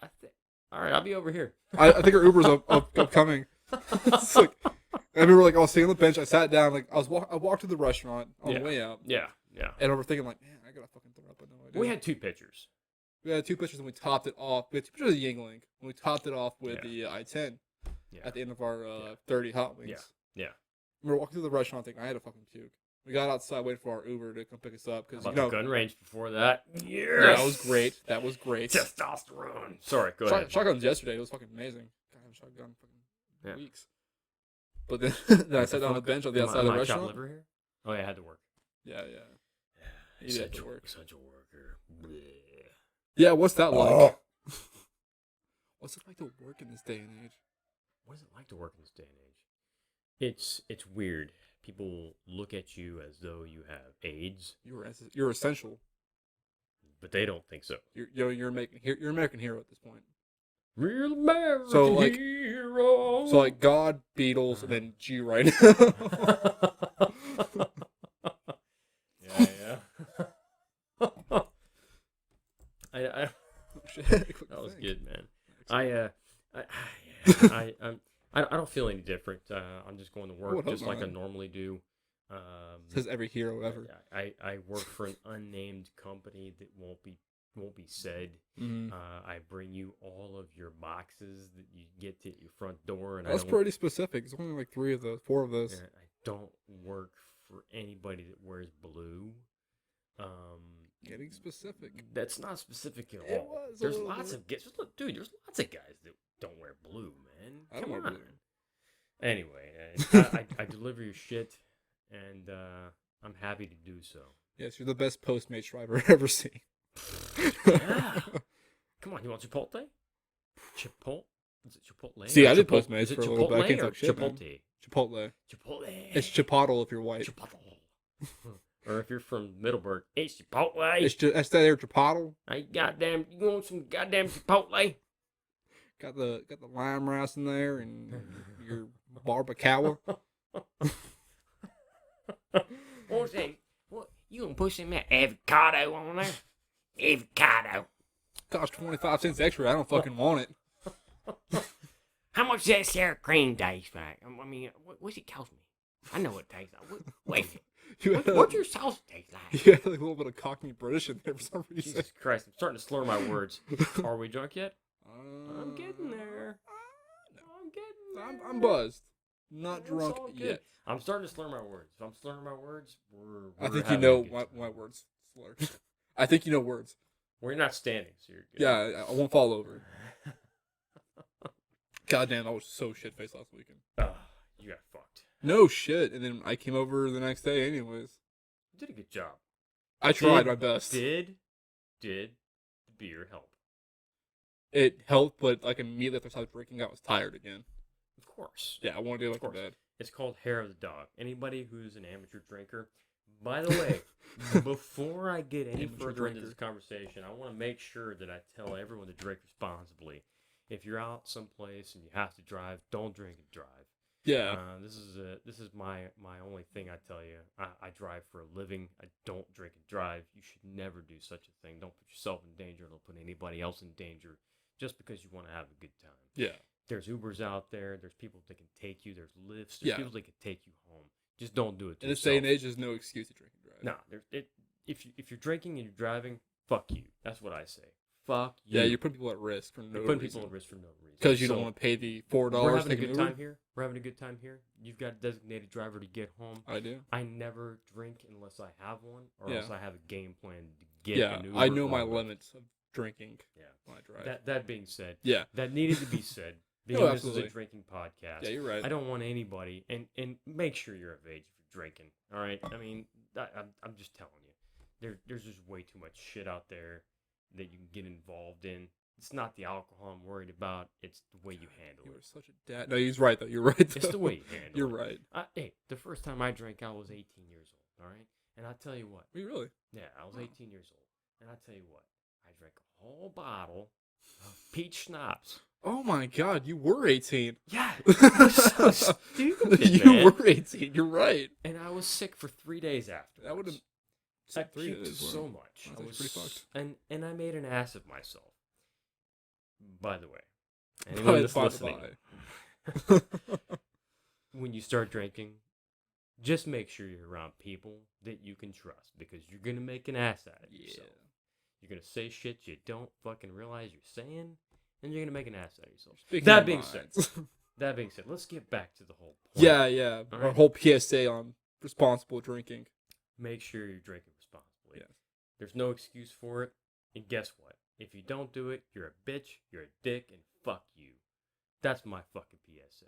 I think, all right, I'll be over here. I think our Uber's upcoming. It's like, I remember, like, I was sitting on the bench. I sat down. Like, I walked to the restaurant on the way out. Yeah. And I was thinking, like, man, I gotta fucking throw up. But no, I didn't. We had two pitchers. We had two pitchers, and we topped it off. We had two pitchers of Yingling, and we topped it off with Yeah. the I-10 Yeah. at the end of our 30 hot wings. Yeah. We were walking through the restaurant, thinking I had a fucking puke. We got outside, waiting for our Uber to come pick us up because How you about know, the gun range before that? Yes. yeah, that was great. That was great. Testosterone. Sorry, go ahead. Shotguns yesterday. It was fucking amazing. God, I haven't shotgun fucking Yeah. weeks. But then, then I sat down on the bench on the outside of the Am I chopped restaurant. liver here? Oh, yeah, I had to work. Yeah. You did have to work. Such a worker. Bleh. Yeah, what's that like? What's it like to work in this day and age? What is it like to work in this day and age? It's weird. People look at you as though you have AIDS, You're essential. but they don't think so. You're American hero at this point. Real American So, like- hero. So like God, Beatles, and then G right now. yeah. I Shit, that was good, man. I don't feel any different. I'm just going to work would hope just like I not. normally do. Says every hero ever. I work for an unnamed company that won't be said. Mhm. I bring you all of your boxes that you get to your front door, and That's I don't. pretty specific. It's only like 4 of those. and I don't work for anybody that wears blue. Getting specific. That's not specific at It all. was a There's little lots bit. of guys. Dude, there's lots of guys that don't wear blue, man. I don't Come wear on. blue. Anyway, I deliver your shit, and I'm happy to do so. Yes, you're the best Postmates driver I've ever seen. Yeah. Come on, you want Chipotle? Chipotle? Is it Chipotle? See, Or I did Chipotle? Postmates Is it for a little bit. I Chipotle can't or talk shit, man. Chipotle? Chipotle. Chipotle. It's Chipotle if you're white. Chipotle. Or if you're from Middleburg, it's Chipotle. It's just, that's that there Chipotle. Hey, goddamn, you want some goddamn Chipotle? Got the lime rice in there and your barbacoa. What's that? What, you gonna put some avocado on there? Avocado. Cost 25 cents extra. I don't fucking want it. How much does that sour cream taste like? I mean, what's it cost me? I know what it tastes like. What's your sauce taste like? You had like a little bit of Cockney British in there for some reason. Jesus Christ, I'm starting to slur my words. Are we drunk yet? I'm getting there. I'm getting there. I'm buzzed. Not It's drunk all good. yet. I'm starting to slur my words. If I'm slurring my words, we're I think you having know a good time. my words slur. I think you know words. We're not standing, so you're good. Yeah, I won't fall over. Goddamn, I was so shit-faced last weekend. You got fucked. No shit. And then I came over the next day anyways. You did a good job. I tried my best. Did the beer help? It helped, but like immediately after I started drinking, I was tired again. Of course. Yeah, I want to go like to bed. It's called hair of the dog. Anybody who's an amateur drinker. By the way, before I get any further into this conversation, I want to make sure that I tell everyone to drink responsibly. If you're out someplace and you have to drive, don't drink and drive. Yeah. This is my only thing I tell you. I drive for a living. I don't drink and drive. You should never do such a thing. Don't put yourself in danger. Don't put anybody else in danger just because you want to have a good time. Yeah. There's Ubers out there. There's people that can take you. There's Lyfts. There's people that can take you home. Just don't do it to In this yourself. day and age, there's no excuse to drink and drive. No, if you're drinking and you're driving, fuck you. That's what I say. Fuck you. Yeah, you're putting people at risk for no reason. You're putting people at risk for no reason. Because you don't want to pay the $4 We're having to a get good an time here. We're having a good time here. You've got a designated driver to get home. I do. I never drink unless I have one, or else I have a game plan to get an Uber. I know my limits of drinking when I drive. That being said, that needed to be said. Because this is a drinking podcast. Yeah, you're right. I don't want anybody, and make sure you're of age if you're drinking. All right. I mean, I'm just telling you, there's just way too much shit out there that you can get involved in. It's not the alcohol I'm worried about. It's the way you handle it. You're such a dad. No, he's right though. You're right. Though. It's the way you handle it. You're right. Hey, the first time I drank, I was 18 years old. All right, and I tell you what. Were you really? Yeah, I was 18 years old, and I tell you what, I drank a whole bottle of peach schnapps. Oh my God, you were 18. Yeah, so stupid, You were 18. You're right. And I was sick for 3 days after. That would have. I puked so much. I was pretty fucked. And I made an ass of myself. By the way, anyone that's listening, when you start drinking, just make sure you're around people that you can trust, because you're gonna make an ass out of yourself. You're gonna say shit you don't fucking realize you're saying, and you're gonna make an ass out of yourself. That being said, let's get back to the whole point. Yeah. Our whole PSA on responsible drinking. Make sure you're drinking responsibly. Yes. There's no excuse for it. And guess what? If you don't do it, you're a bitch, you're a dick, and fuck you. That's my fucking PSA.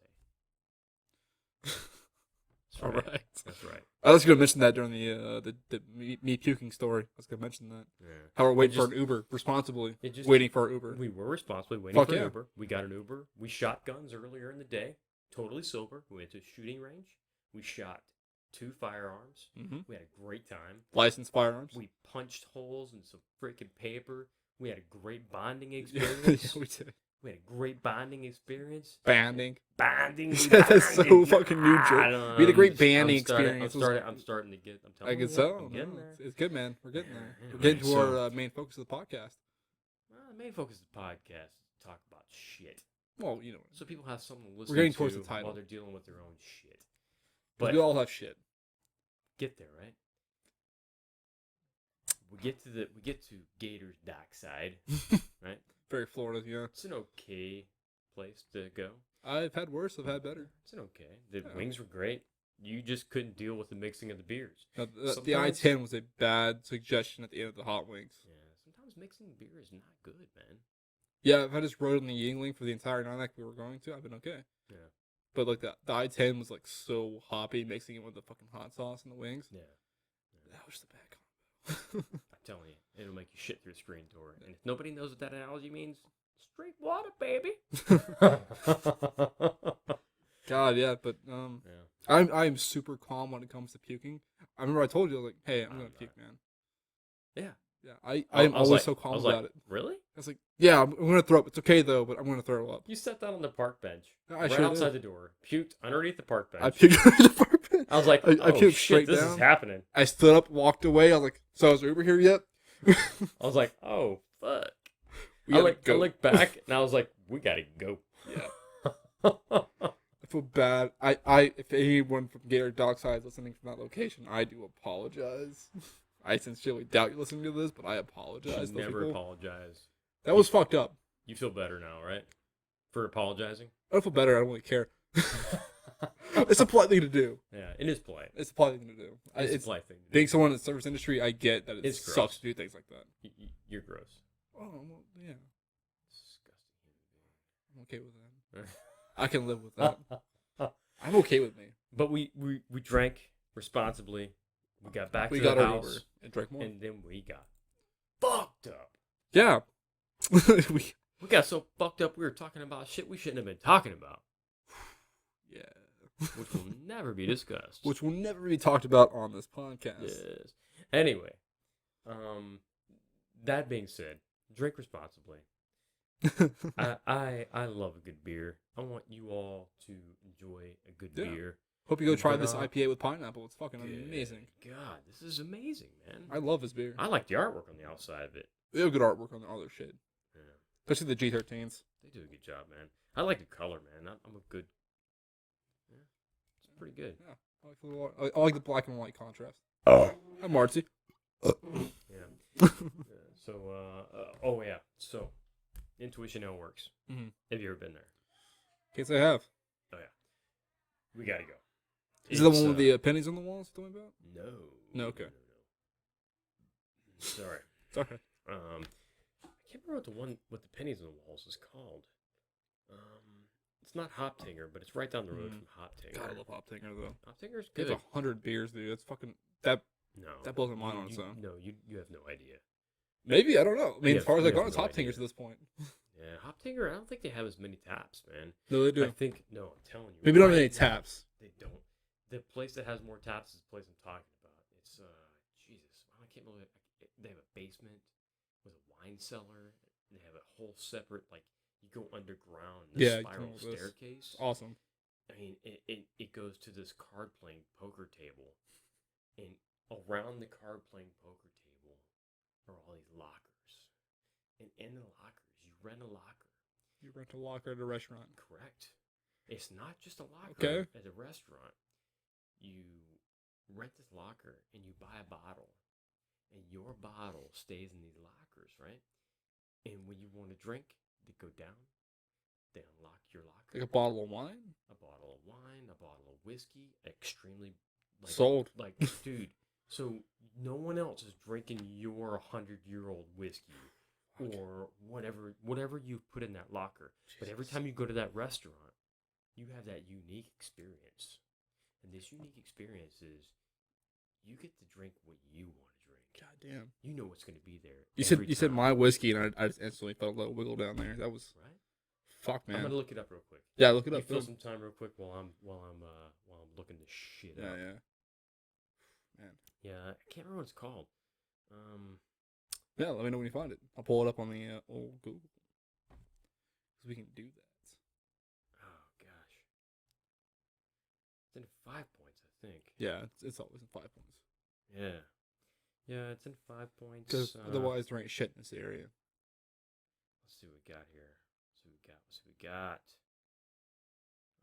That's right. All right. That's right. I was going to mention that during the me puking story. I was going to mention that. Yeah. How we're waiting for an Uber responsibly. Waiting for our Uber. We were responsibly waiting for an Uber. We got an Uber. We shot guns earlier in the day. Totally sober. We went to a shooting range. We shot 2 firearms. Mm-hmm. We had a great time. Licensed firearms. We punched holes in some freaking paper. We had a great bonding experience. Yeah, we did. We had a great bonding experience. Banding. That's so fucking new joke. We had a great banding experience. I'm starting to get. I'm telling you. I guess so. I'm getting there. It's good, man. We're getting there. We're getting to our main focus of the podcast. The main focus of the podcast is to talk about shit. Well, you know. So people have something to listen We're getting towards the title while they're dealing with their own shit. But we all have shit. Get there, right? We get to Gator's dockside, right? Very Florida, yeah. It's an okay place to go. I've had worse. I've had better. It's an okay. The wings were great. You just couldn't deal with the mixing of the beers. Now, the I-10 was a bad suggestion at the end of the hot wings. Yeah, sometimes mixing beer is not good, man. Yeah, if I just rode on the Yingling for the entire night like we were going to, I've been okay. Yeah. But like the I-10 was like so hoppy, mixing it with the fucking hot sauce and the wings. Yeah. That was the bad combo. I'm telling you, it'll make you shit through a screen door. And if nobody knows what that analogy means, straight water, baby. God, yeah, but I'm super calm when it comes to puking. I remember I told you, I was like, hey, I'm I'm gonna not. puke, man. Yeah. Yeah, I I'm was always like, so calm I was about like, it. really? I was like, yeah, I'm gonna throw up. It's okay though, but I'm gonna throw up. You sat down on the park bench, I right sure outside did. the door, puked underneath the park I bench. puked on the apartment. I was like, I oh puked shit, straight this is down. happening. I stood up, walked away. I was like, so is Uber here yet? I was like, oh fuck. We I gotta go. looked back and I was like, we gotta go. Yeah. I feel bad. I if anyone from Gator Dockside is listening from that location, I do apologize. I sincerely doubt you're listening to this, but I apologize. You to never people. apologize. That was fucked up. You feel better now, right? For apologizing? I don't feel better. I don't really care. It's a polite thing to do. Yeah, it is polite. It's a polite thing to do. It's a polite thing. Being someone in the service industry, I get that it It's sucks gross. to do things like that. You're gross. Oh, well, yeah. Disgusting. I'm okay with that. I can live with that. I'm okay with me. But we drank responsibly. We got back We to got the our house, Uber and drank more. and then we got fucked up. Yeah. We got so fucked up we were talking about shit we shouldn't have been talking about. Yeah. Which will never be discussed. Which will never be talked about on this podcast. Yes. Anyway, that being said, drink responsibly. I love a good beer. I want you all to enjoy a good beer. Hope you go try But, this IPA with pineapple. It's fucking Good amazing. God, this is amazing, man. I love this beer. I like the artwork on the outside of it. They have good artwork on their other shit. Yeah, Especially the G13s. they do a good job, man. I like the color, man. I'm a good. Yeah, it's pretty good. Yeah. I like the black and white contrast. Oh. Hi, Marcy. Yeah. So, oh yeah. So, Intuition L works. Mm-hmm. Have you ever been there? In case I have. Oh yeah. We gotta go. Is it the one with the pennies on the walls you're talking about? No. No, okay. No. Sorry. It's okay. I can't remember what the one with the pennies on the walls is called. It's not Hoptinger, but it's right down the road from Hoptinger. God, I love Hoptinger though. Hoptinger's They good. have 100 beers, dude. That's fucking that No. blows my mind on its own. No, you have no idea. Maybe, I don't know. I mean, You as far as have I've gone, it's no Hoptingers idea. at this point. Yeah, Hoptinger. I don't think they have as many taps, man. No, they do. I think no. I'm telling you. Maybe not right any now, taps. They don't. The place that has more taps is the place I'm talking about. It's Jesus. I can't believe it. They have a basement with a wine cellar. And they have a whole separate you go underground. This spiral staircase. It's awesome. I mean, it goes to this card playing poker table, and around the card playing poker table are all these lockers, and in the lockers you rent a locker. You rent a locker at a restaurant. Correct. It's not just a locker at a restaurant. You rent this locker and you buy a bottle, and your bottle stays in these lockers, right? And when you want to drink, they go down. They unlock your locker. Like a bottle of wine? A bottle of wine, a bottle of whiskey, extremely Sold. Dude, so no one else is drinking your 100-year-old whiskey or whatever you put in that locker. Jesus. But every time you go to that restaurant, you have that unique experience. And this unique experience is you get to drink what you want to drink. God damn. You know what's going to be there. You said my whiskey, and I just instantly felt a little wiggle down there. That was right. Fuck, man. I'm gonna look it up real quick. Yeah, look it up. You fill some time real quick while I'm looking this shit up. Yeah. Man. Yeah, I can't remember what it's called. Yeah, let me know when you find it. I'll pull it up on the old Google. Because we can do that. Oh gosh. It's in 5 points, I think. Yeah, it's always in 5 points. Yeah. Yeah, it's in 5 points. Because otherwise there ain't shit in this area. Let's see what we got here. Let's see what we got.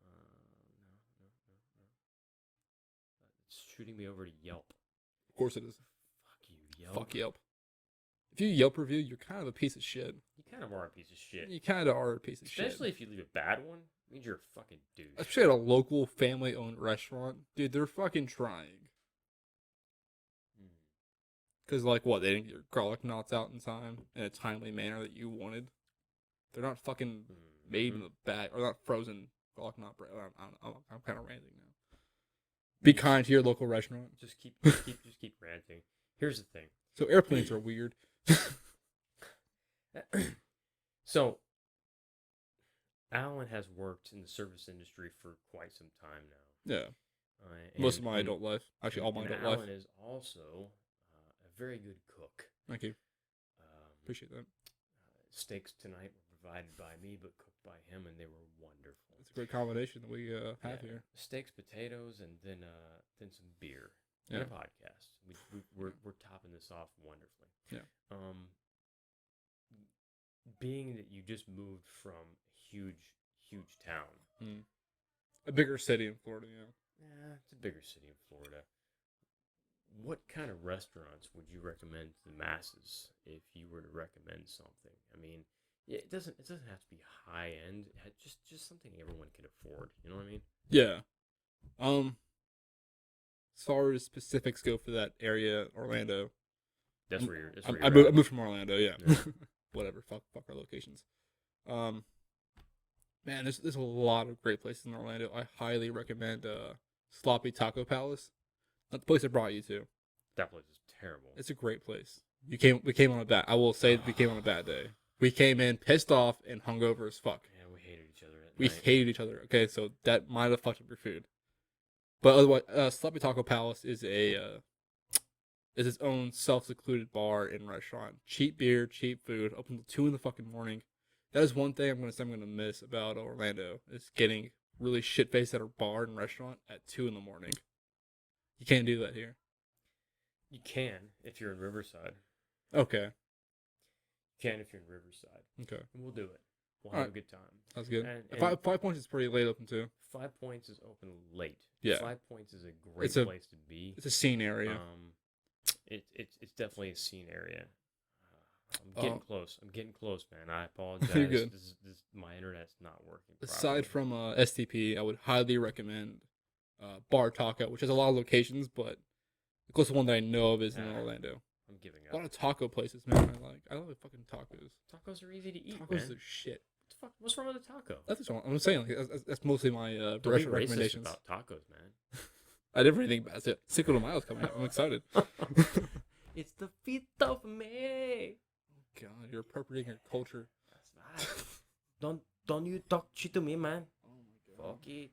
No. It's shooting me over to Yelp. Of course it is. Fuck you, Yelp. Fuck Yelp. If you Yelp review, you're kind of a piece of shit. You kind of are a piece of shit. You kind of are a piece of shit. Especially if you leave a bad one. It means you're a fucking douche. Especially at a local family-owned restaurant. Dude, they're fucking trying. Because, they didn't get your garlic knots out in time in a timely manner that you wanted. They're not fucking made in the bag, or not frozen garlic knot bread. I'm kind of ranting now. Be kind to your local restaurant. Just keep ranting. Here's the thing. So airplanes are weird. So, Alan has worked in the service industry for quite some time now. Yeah. Most of my adult life. Actually, all my adult life. Alan is also a very good cook. Thank you. Appreciate that. Steaks tonight were provided by me, but cooked by him, and they were wonderful. It's a great combination that we have here. Steaks, potatoes, and then some beer and a podcast. We're topping this off wonderfully. Yeah. Being that you just moved from a huge town, a bigger city in Florida, Yeah, it's a bigger city in Florida. What kind of restaurants would you recommend to the masses if you were to recommend something? I mean, it doesn't have to be high end. Just something everyone can afford. You know what I mean? Yeah. As far as specifics go for that area, Orlando. That's where you're. I moved from Orlando. Yeah. Whatever. Fuck our locations. Man, there's a lot of great places in Orlando. I highly recommend Sloppy Taco Palace. Not the place I brought you to. That place is terrible. It's a great place. We came on a bad. I will say we came on a bad day. We came in pissed off and hungover as fuck. Yeah, we hated each other. We hated each other. Okay, so that might have fucked up your food. But otherwise, Sloppy Taco Palace is its own self-secluded bar and restaurant. Cheap beer, cheap food. Open till 2 in the fucking morning. That is one thing I'm gonna miss about Orlando is getting really shit-faced at a bar and restaurant at 2 in the morning. You can't do that here. You can if you're in Riverside. Okay. You can if you're in Riverside. Okay. And we'll do it. We'll have a good time. That's good. And 5 Points is pretty late open too. 5 Points is open late. Yeah. 5 Points is a great place to be. It's a scene area. It's definitely a scene area. I'm getting close. I'm getting close, man. I apologize. You're good. My internet's not working properly. Aside from STP, I would highly recommend Bar Taco, which has a lot of locations, but the closest one that I know of is in Orlando. I'm giving up. A lot of taco places, man. I love fucking tacos. Tacos are easy to eat, Tacos man. are shit. What's wrong with a taco? That's what I'm saying. Like, that's mostly my restaurant recommendations. About tacos, man. I didn't really think about it. Cinco de Mayo's coming up. I'm excited. It's the feet of May. Oh God, you're appropriating your culture. That's right. Don't you talk shit to me, man. Oh my God. Fuck it.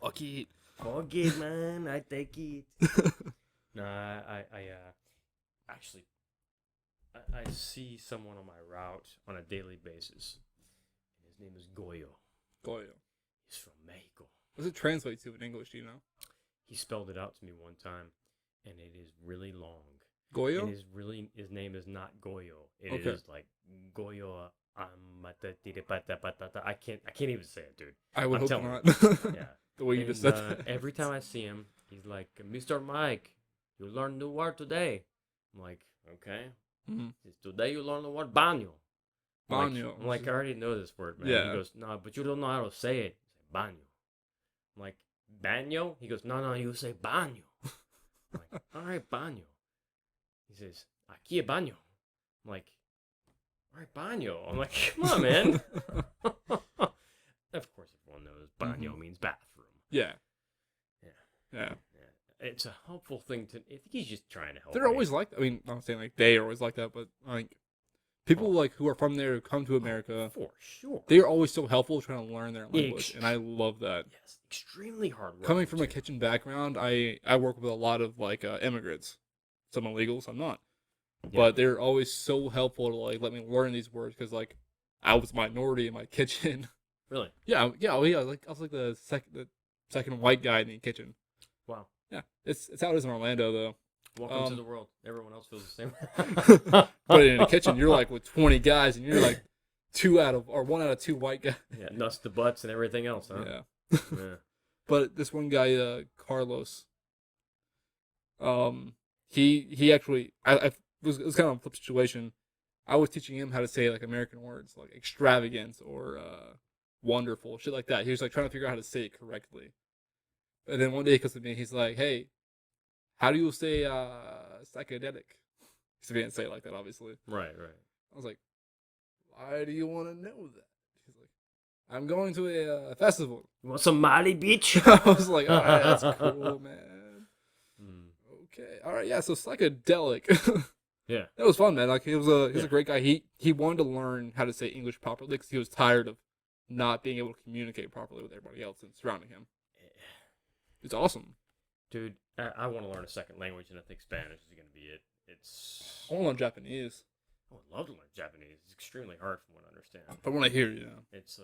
Fuck it. Fuck it, man. I take it. No, I actually I see someone on my route on a daily basis. And his name is Goyo. Goyo. He's from Mexico. What does it translate to in English? Do you know? He spelled it out to me one time, and it is really long. Goyo? And his name is not Goyo. It is like Goyo. I can't even say it, dude. I would hope not. Yeah. The way you just said that. Every time I see him, he's like, Mr. Mike, you learned a new word today. I'm like, okay. Mm-hmm. Today you learned the word baño. Baño. I'm like, I already know this word, man. Yeah. He goes, no, but you don't know how to say it. I say, baño. I'm like, baño? He goes, no, you say baño. I'm like, all right, baño. He says, aquí es baño. I'm like, all right, baño. I'm like, come on, man. Of course, everyone knows baño means bathroom. Yeah. Yeah. It's a helpful thing to. I think he's just trying to help. They're always like. I mean, I'm not saying like they are always like that, but like people like who are from there who come to America for sure. They are always so helpful trying to learn their language, and I love that. Yes, extremely hard work. Coming from a kitchen background, I work with a lot of like immigrants. Some illegals, I'm not, but they're always so helpful to like let me learn these words because like I was a minority in my kitchen. Really? Yeah. I was like the second white guy in the kitchen. Wow. Yeah, it's how it is in Orlando though. Welcome to the world. Everyone else feels the same. But in the kitchen, you're like with 20 guys, and you're like 1 out of 2 white guys. Yeah, nuts to butts and everything else, huh? Yeah. Yeah. But this one guy, Carlos, he actually, it was kind of a flip situation. I was teaching him how to say like American words, like extravagant or wonderful, shit like that. He was like trying to figure out how to say it correctly. And then one day he comes to me, he's like, "Hey, how do you say psychedelic?" Because he didn't say it like that, obviously. Right. I was like, "Why do you want to know that?" He's like, "I'm going to a festival." You want some Mali Beach? I was like, "All right, that's cool, man." Okay, all right, yeah. So psychedelic. Yeah, that was fun, man. Like he was a great guy. He wanted to learn how to say English properly because he was tired of not being able to communicate properly with everybody else and surrounding him. It's awesome. Dude, I want to learn a second language, and I think Spanish is going to be it. I want to learn Japanese. I would love to learn Japanese. It's extremely hard from what I understand. But when I hear, yeah. It's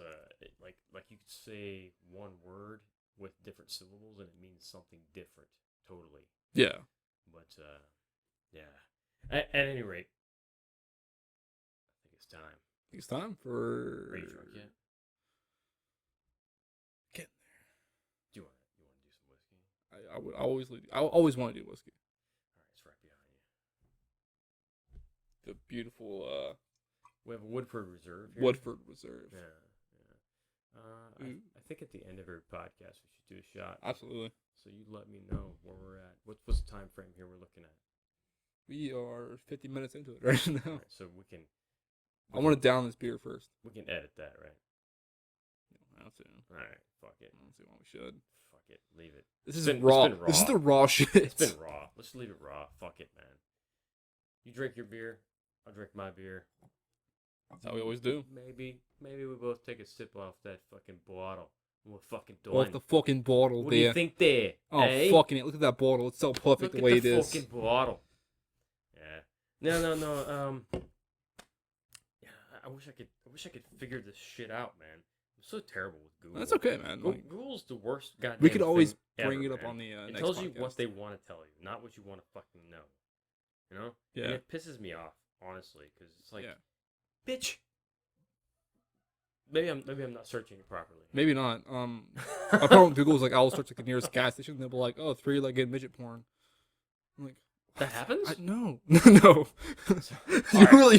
like you could say one word with different syllables, and it means something different, totally. Yeah. But yeah. At any rate, I think it's time. It's time for. Are you drunk yet? Get Do you want to do some whiskey? I always want to do whiskey. All right, it's right behind you. The beautiful We have a Woodford Reserve here. Woodford Reserve. Yeah. I think at the end of every podcast we should do a shot. Absolutely. So you let me know where we're at. What's the time frame here we're looking at? We are 50 minutes into it right now. All right, so we can. I want to down this beer first. We can edit that, right? I don't see. All right, fuck it. I don't see why we should. Fuck it, leave it. This It's is been raw. raw. This is the raw shit. It's been raw. Let's leave it raw. Fuck it, man. You drink your beer. I'll drink my beer. That's how we always do. Maybe we both take a sip off that fucking bottle. We're fucking done. Off the fucking bottle what there. do you think there? Oh, eh? fucking it. Look at that bottle. It's so perfect Look the way at it the is. fucking bottle. Yeah. No. Yeah, I wish I could figure this shit out, man. I'm so terrible with Google. That's okay, man. Like, Google's the worst goddamn we could always thing bring ever, it up man. on the It next tells you podcast. what they want to tell you, not what you want to fucking know. You know? Yeah. And it pisses me off, honestly, because it's like, bitch. Maybe I'm not searching it properly. Maybe not. My problem with Google is like I'll search like the nearest gas station. They'll be like, "Oh, 3-legged midget porn." I'm like, that happens? no. You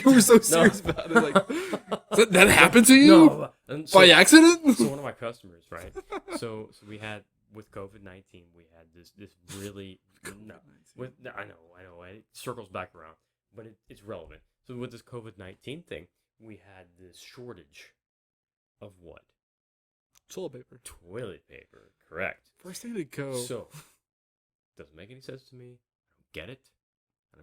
were so serious about it. Like, that happened to you? No. And By accident? So one of my customers, right? So we had with COVID-19, we had this really I know it circles back around, but it's relevant. So with this COVID-19 thing, we had this shortage of what? Toilet paper. Toilet paper, correct. First thing to go. So doesn't make any sense to me. I don't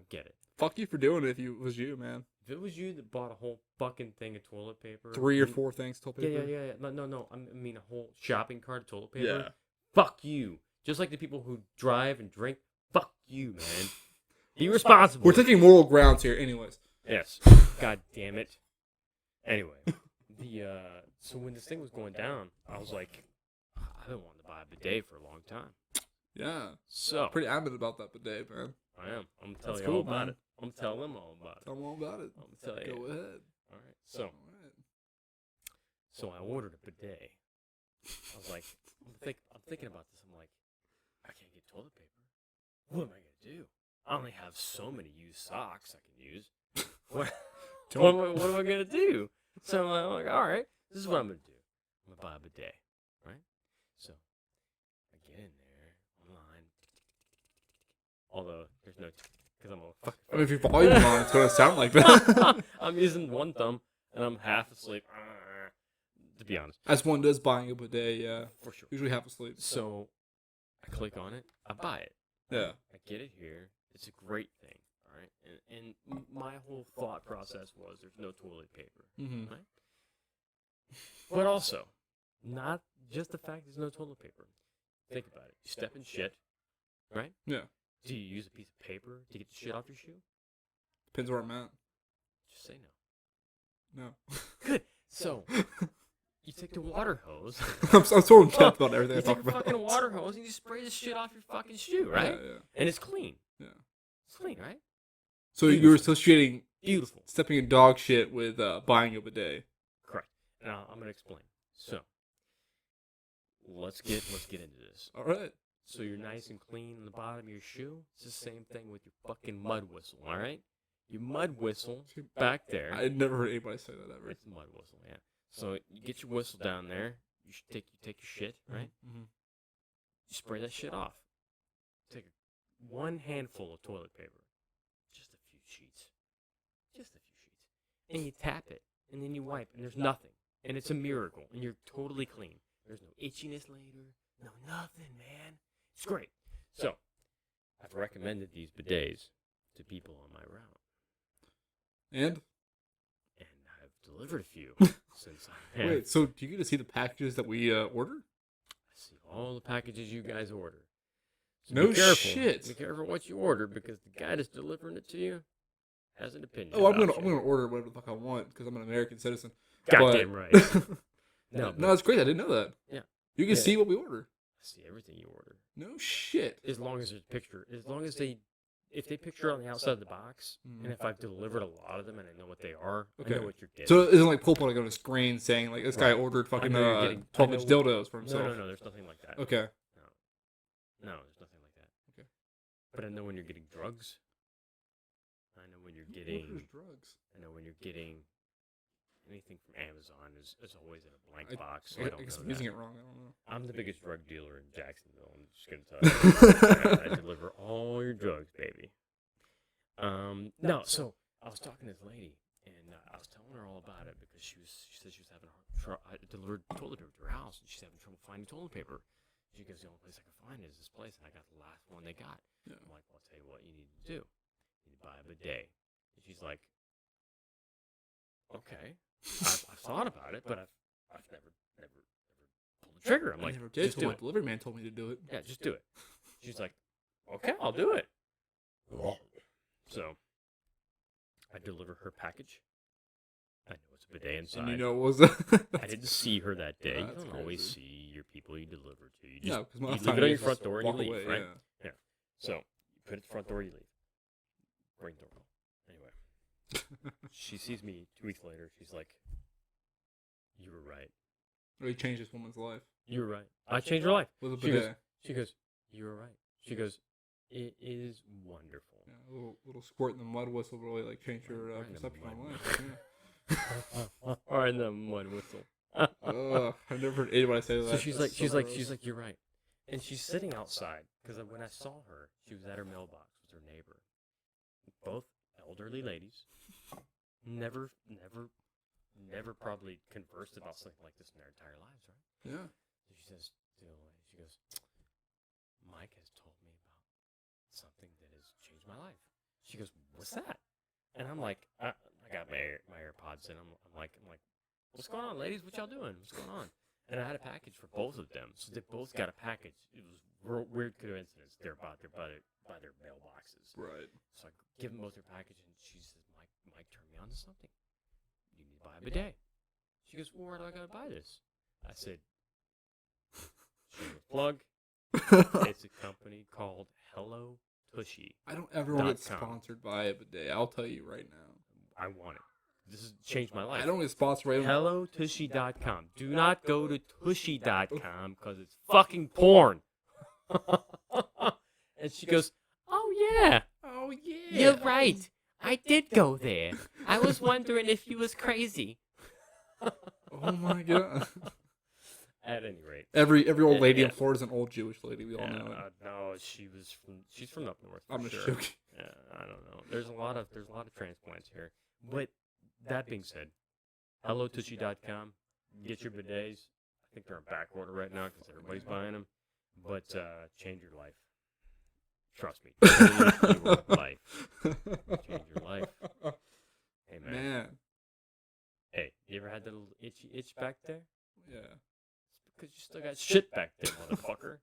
get it. Fuck you for doing it if it was you, man. If it was you that bought a whole fucking thing of toilet paper, 3 or 4 things toilet paper. Yeah. No. I mean a whole shopping cart of toilet paper. Yeah. Fuck you. Just like the people who drive and drink. Fuck you, man. Be responsible. We're taking moral grounds here, anyways. Yes. God damn it. Anyway, so when this thing was going down, I was like, I've been wanting to buy a bidet for a long time. Yeah. So Pretty adamant about that bidet, man. I am. I'm telling That's you cool, all about man. it. I'm telling them all about it. Tell them all about it. I'm telling you. Go ahead. All right. So I ordered a bidet. I was like, I'm thinking about this. I'm like, I can't get toilet paper. What am I gonna do? I only have so many used socks I can use. What am I gonna do? So I'm like, all right, this is what I'm gonna do. I'm gonna buy a bidet, right? So I get in there online. Although there's no, because I'm a fucking. I mean, if your volume's on, it's going to sound like that. I'm using one thumb and I'm half asleep. To be honest, As one does buying a bidet, yeah. for sure. Usually half asleep. So I click on it. I buy it. Yeah. I get it here. It's a great thing. All right. And my whole thought process was there's no toilet paper. Mm-hmm. Right? But also, not just the fact there's no toilet paper. Think about it. You step in shit, right? Yeah. Do you use a piece of paper to get the shit off your shoe? Depends where I'm at. Just say no. No. Good. So you take the water hose. I'm so intense about everything You I take talk a about. fucking water hose and you spray the shit off your fucking shoe, right? Yeah. And it's clean. Yeah. It's clean, right? So you're associating Beautiful. stepping in dog shit with buying a bidet. Correct. Now I'm gonna explain. So let's get into this. All right. So you're nice and clean on the bottom of your shoe. It's the same thing with your fucking mud whistle, all right? Your mud whistle back there. I never heard anybody say that ever. It's a mud whistle, yeah. So you get your whistle down there. You should take your shit, right? Mm-hmm. You spray that shit off. Take one handful of toilet paper, just a few sheets, and you tap it, and then you wipe, and there's nothing, and it's a miracle, and you're totally clean. There's no itchiness later, no nothing, man. It's great. So I've recommended these bidets to people on my route, And I've delivered a few since I have. wait, so do you get to see the packages that we order? I see all the packages you guys order. So No be careful. shit. Be careful what you order because the guy that's delivering it to you has an opinion. Oh, I'm about gonna order whatever the fuck I want because I'm an American citizen. Goddamn right. No, it's great. I didn't know that. Yeah. You can see what we order. I see everything you order. No shit. As long as there's a picture. As long as if they picture it on the outside of the box, and if I've delivered a lot of them and I know what they are, I know what you're getting. So it isn't like Pope like on a screen saying like this guy ordered fucking 12-inch dildos for himself. No, there's nothing like that. Okay. No, there's nothing like that. Okay. But I know when you're getting drugs. I know when you're getting drugs. I know when you're getting anything from Amazon is always in a blank box. So I guess I'm using it wrong. I don't know. I'm the biggest drug dealer in Jacksonville. I'm just gonna tell you. I deliver all your drugs, baby. No, so I was talking to this lady, and I was telling her all about it because she said she was having I delivered toilet paper to her house, and she's having trouble finding toilet paper. She goes, the only place I can find is this place, and I got the last one they got. Yeah. I'm like, well, I'll tell you what you need to do. You need to buy a bidet. And she's like, okay. I've thought about it, but I've never pulled the trigger. I'm like, never did. Just do it. Delivery man told me to do it. Yeah, just do it. She's like, okay, I'll do it. So I deliver her package. I know it's a bidet inside. And you know it was. I didn't see her that day. You don't always see your people you deliver to. You just because you leave it on your front door and you leave, right? Yeah. So you put it at the front door, you leave. Ring doorbell. Anyway, she sees me 2 weeks later. She's like, "You were right." Really changed this woman's life. You were right. I changed her life. With a bidet. She goes, "You were right." She goes, "It is wonderful." Yeah, a little squirt in the mud whistle really like changed your perception on life. Yeah. Or in the mud whistle. I've never heard anybody say that. So she's like, "You're right," and she's sitting outside because when I saw her, she was at her mailbox with her neighbor, both elderly ladies, never probably conversed about something like this in their entire lives, right? Yeah. So she says to the lady, she goes, "Mike has told me about something that has changed my life." She goes, "What's that?" And I'm like, I got my AirPods in. I'm like, "What's going on, ladies? What y'all doing? What's going on?" And I had a package for both of them, so they both got a package. It was weird coincidence. They're by their mailboxes. Right. So I give them both their package, and she says, "Mike turned me on to something. You need to buy a bidet." She goes, "Well, where do I gotta buy this?" I said, "Shameless plug. It's a company called Hello Tushy. I don't ever want to get sponsored by a bidet. I'll tell you right now. I want it. This has changed my life. I don't get sponsored by HelloTushy.com. Do not go to Tushy.com because it's fucking porn." And she goes, "Oh yeah. Oh yeah. You're right. I did go there. I was wondering if you was crazy." Oh my god. At any rate, every old lady in Florida is an old Jewish lady. We all know it. No, she's from up north. I'm sure. joking. Yeah, I don't know. There's a lot of transplants here. But that being said, HelloTushy.com. Get your bidets. I think they're in back order right now because everybody's buying them. But change your life. Trust me. Change your life. Change your life. Hey man. Hey, you ever had that little itchy itch back there? Yeah. Because you still got shit back there, motherfucker.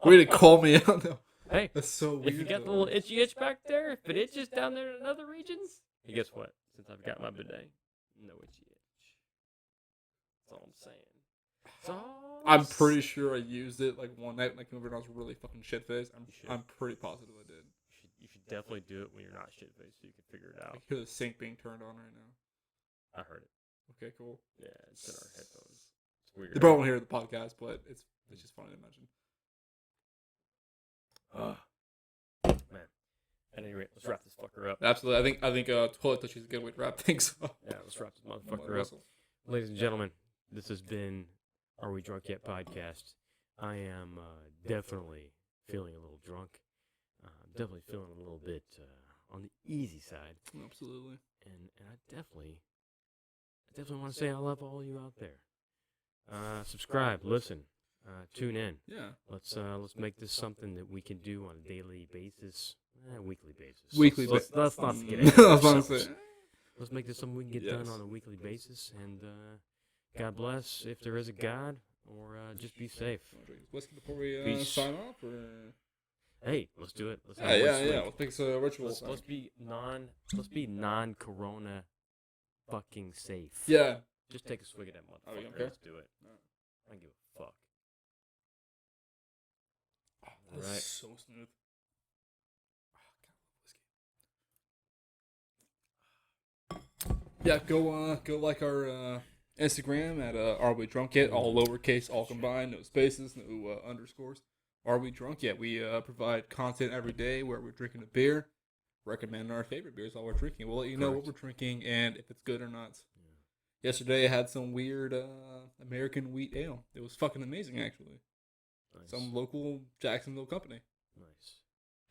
Way to call me out, though. Hey, that's so weird. If you got the little itchy itch back there, if it itches down there in other regions, hey, guess what? Since I've got my bidet, no itchy itch. That's all I'm saying. I'm pretty sure I used it like one night when I came over and I was really fucking shit faced. I'm pretty positive I did. You should definitely do it when you're not shit faced so you can figure it out. I hear the sink being turned on right now. I heard it. Okay, cool. Yeah, it's in our headphones. It's weird. They probably won't hear the podcast, but it's just funny to mention. Man. At any rate, let's wrap this fucker up. Absolutely. I think toilet tissue is a good way to wrap things up. Yeah, let's wrap this motherfucker up. Ladies and gentlemen, this has been Are We Drunk Yet podcast. I am definitely feeling a little drunk. Definitely feeling a little bit on the easy side. Absolutely. And I definitely want to say I love all you out there. Subscribe, listen, tune in. Yeah. Let's make this something that we can do on a daily basis, weekly basis. Let's not get into it. Let's make this something we can get done on a weekly basis. And God bless if there is a God, or just be safe. Whiskey before we Peace. sign off, or Hey, let's do it. Let's yeah. Let's make this a ritual. Let's be non-corona fucking safe. Yeah. Just take a swig of that motherfucker. Okay. Let's do it. I don't give a fuck. That's Right. so smooth. Yeah, go like our Instagram at Are We Drunk Yet? All lowercase, all combined, no spaces, no underscores. Are We Drunk Yet? We provide content every day where we're drinking a beer, recommend our favorite beers while we're drinking. We'll let you know what we're drinking and if it's good or not. Yeah. Yesterday I had some weird American wheat ale. It was fucking amazing, actually. Nice. Some local Jacksonville company. Nice.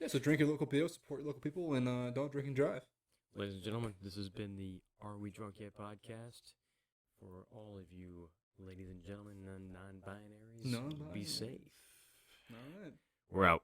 Yeah, so drink your local beer, support your local people, and don't drink and drive. Ladies and gentlemen, this has been the Are We Drunk Yet podcast. For all of you ladies and gentlemen, non-binaries, be safe. All right. We're out.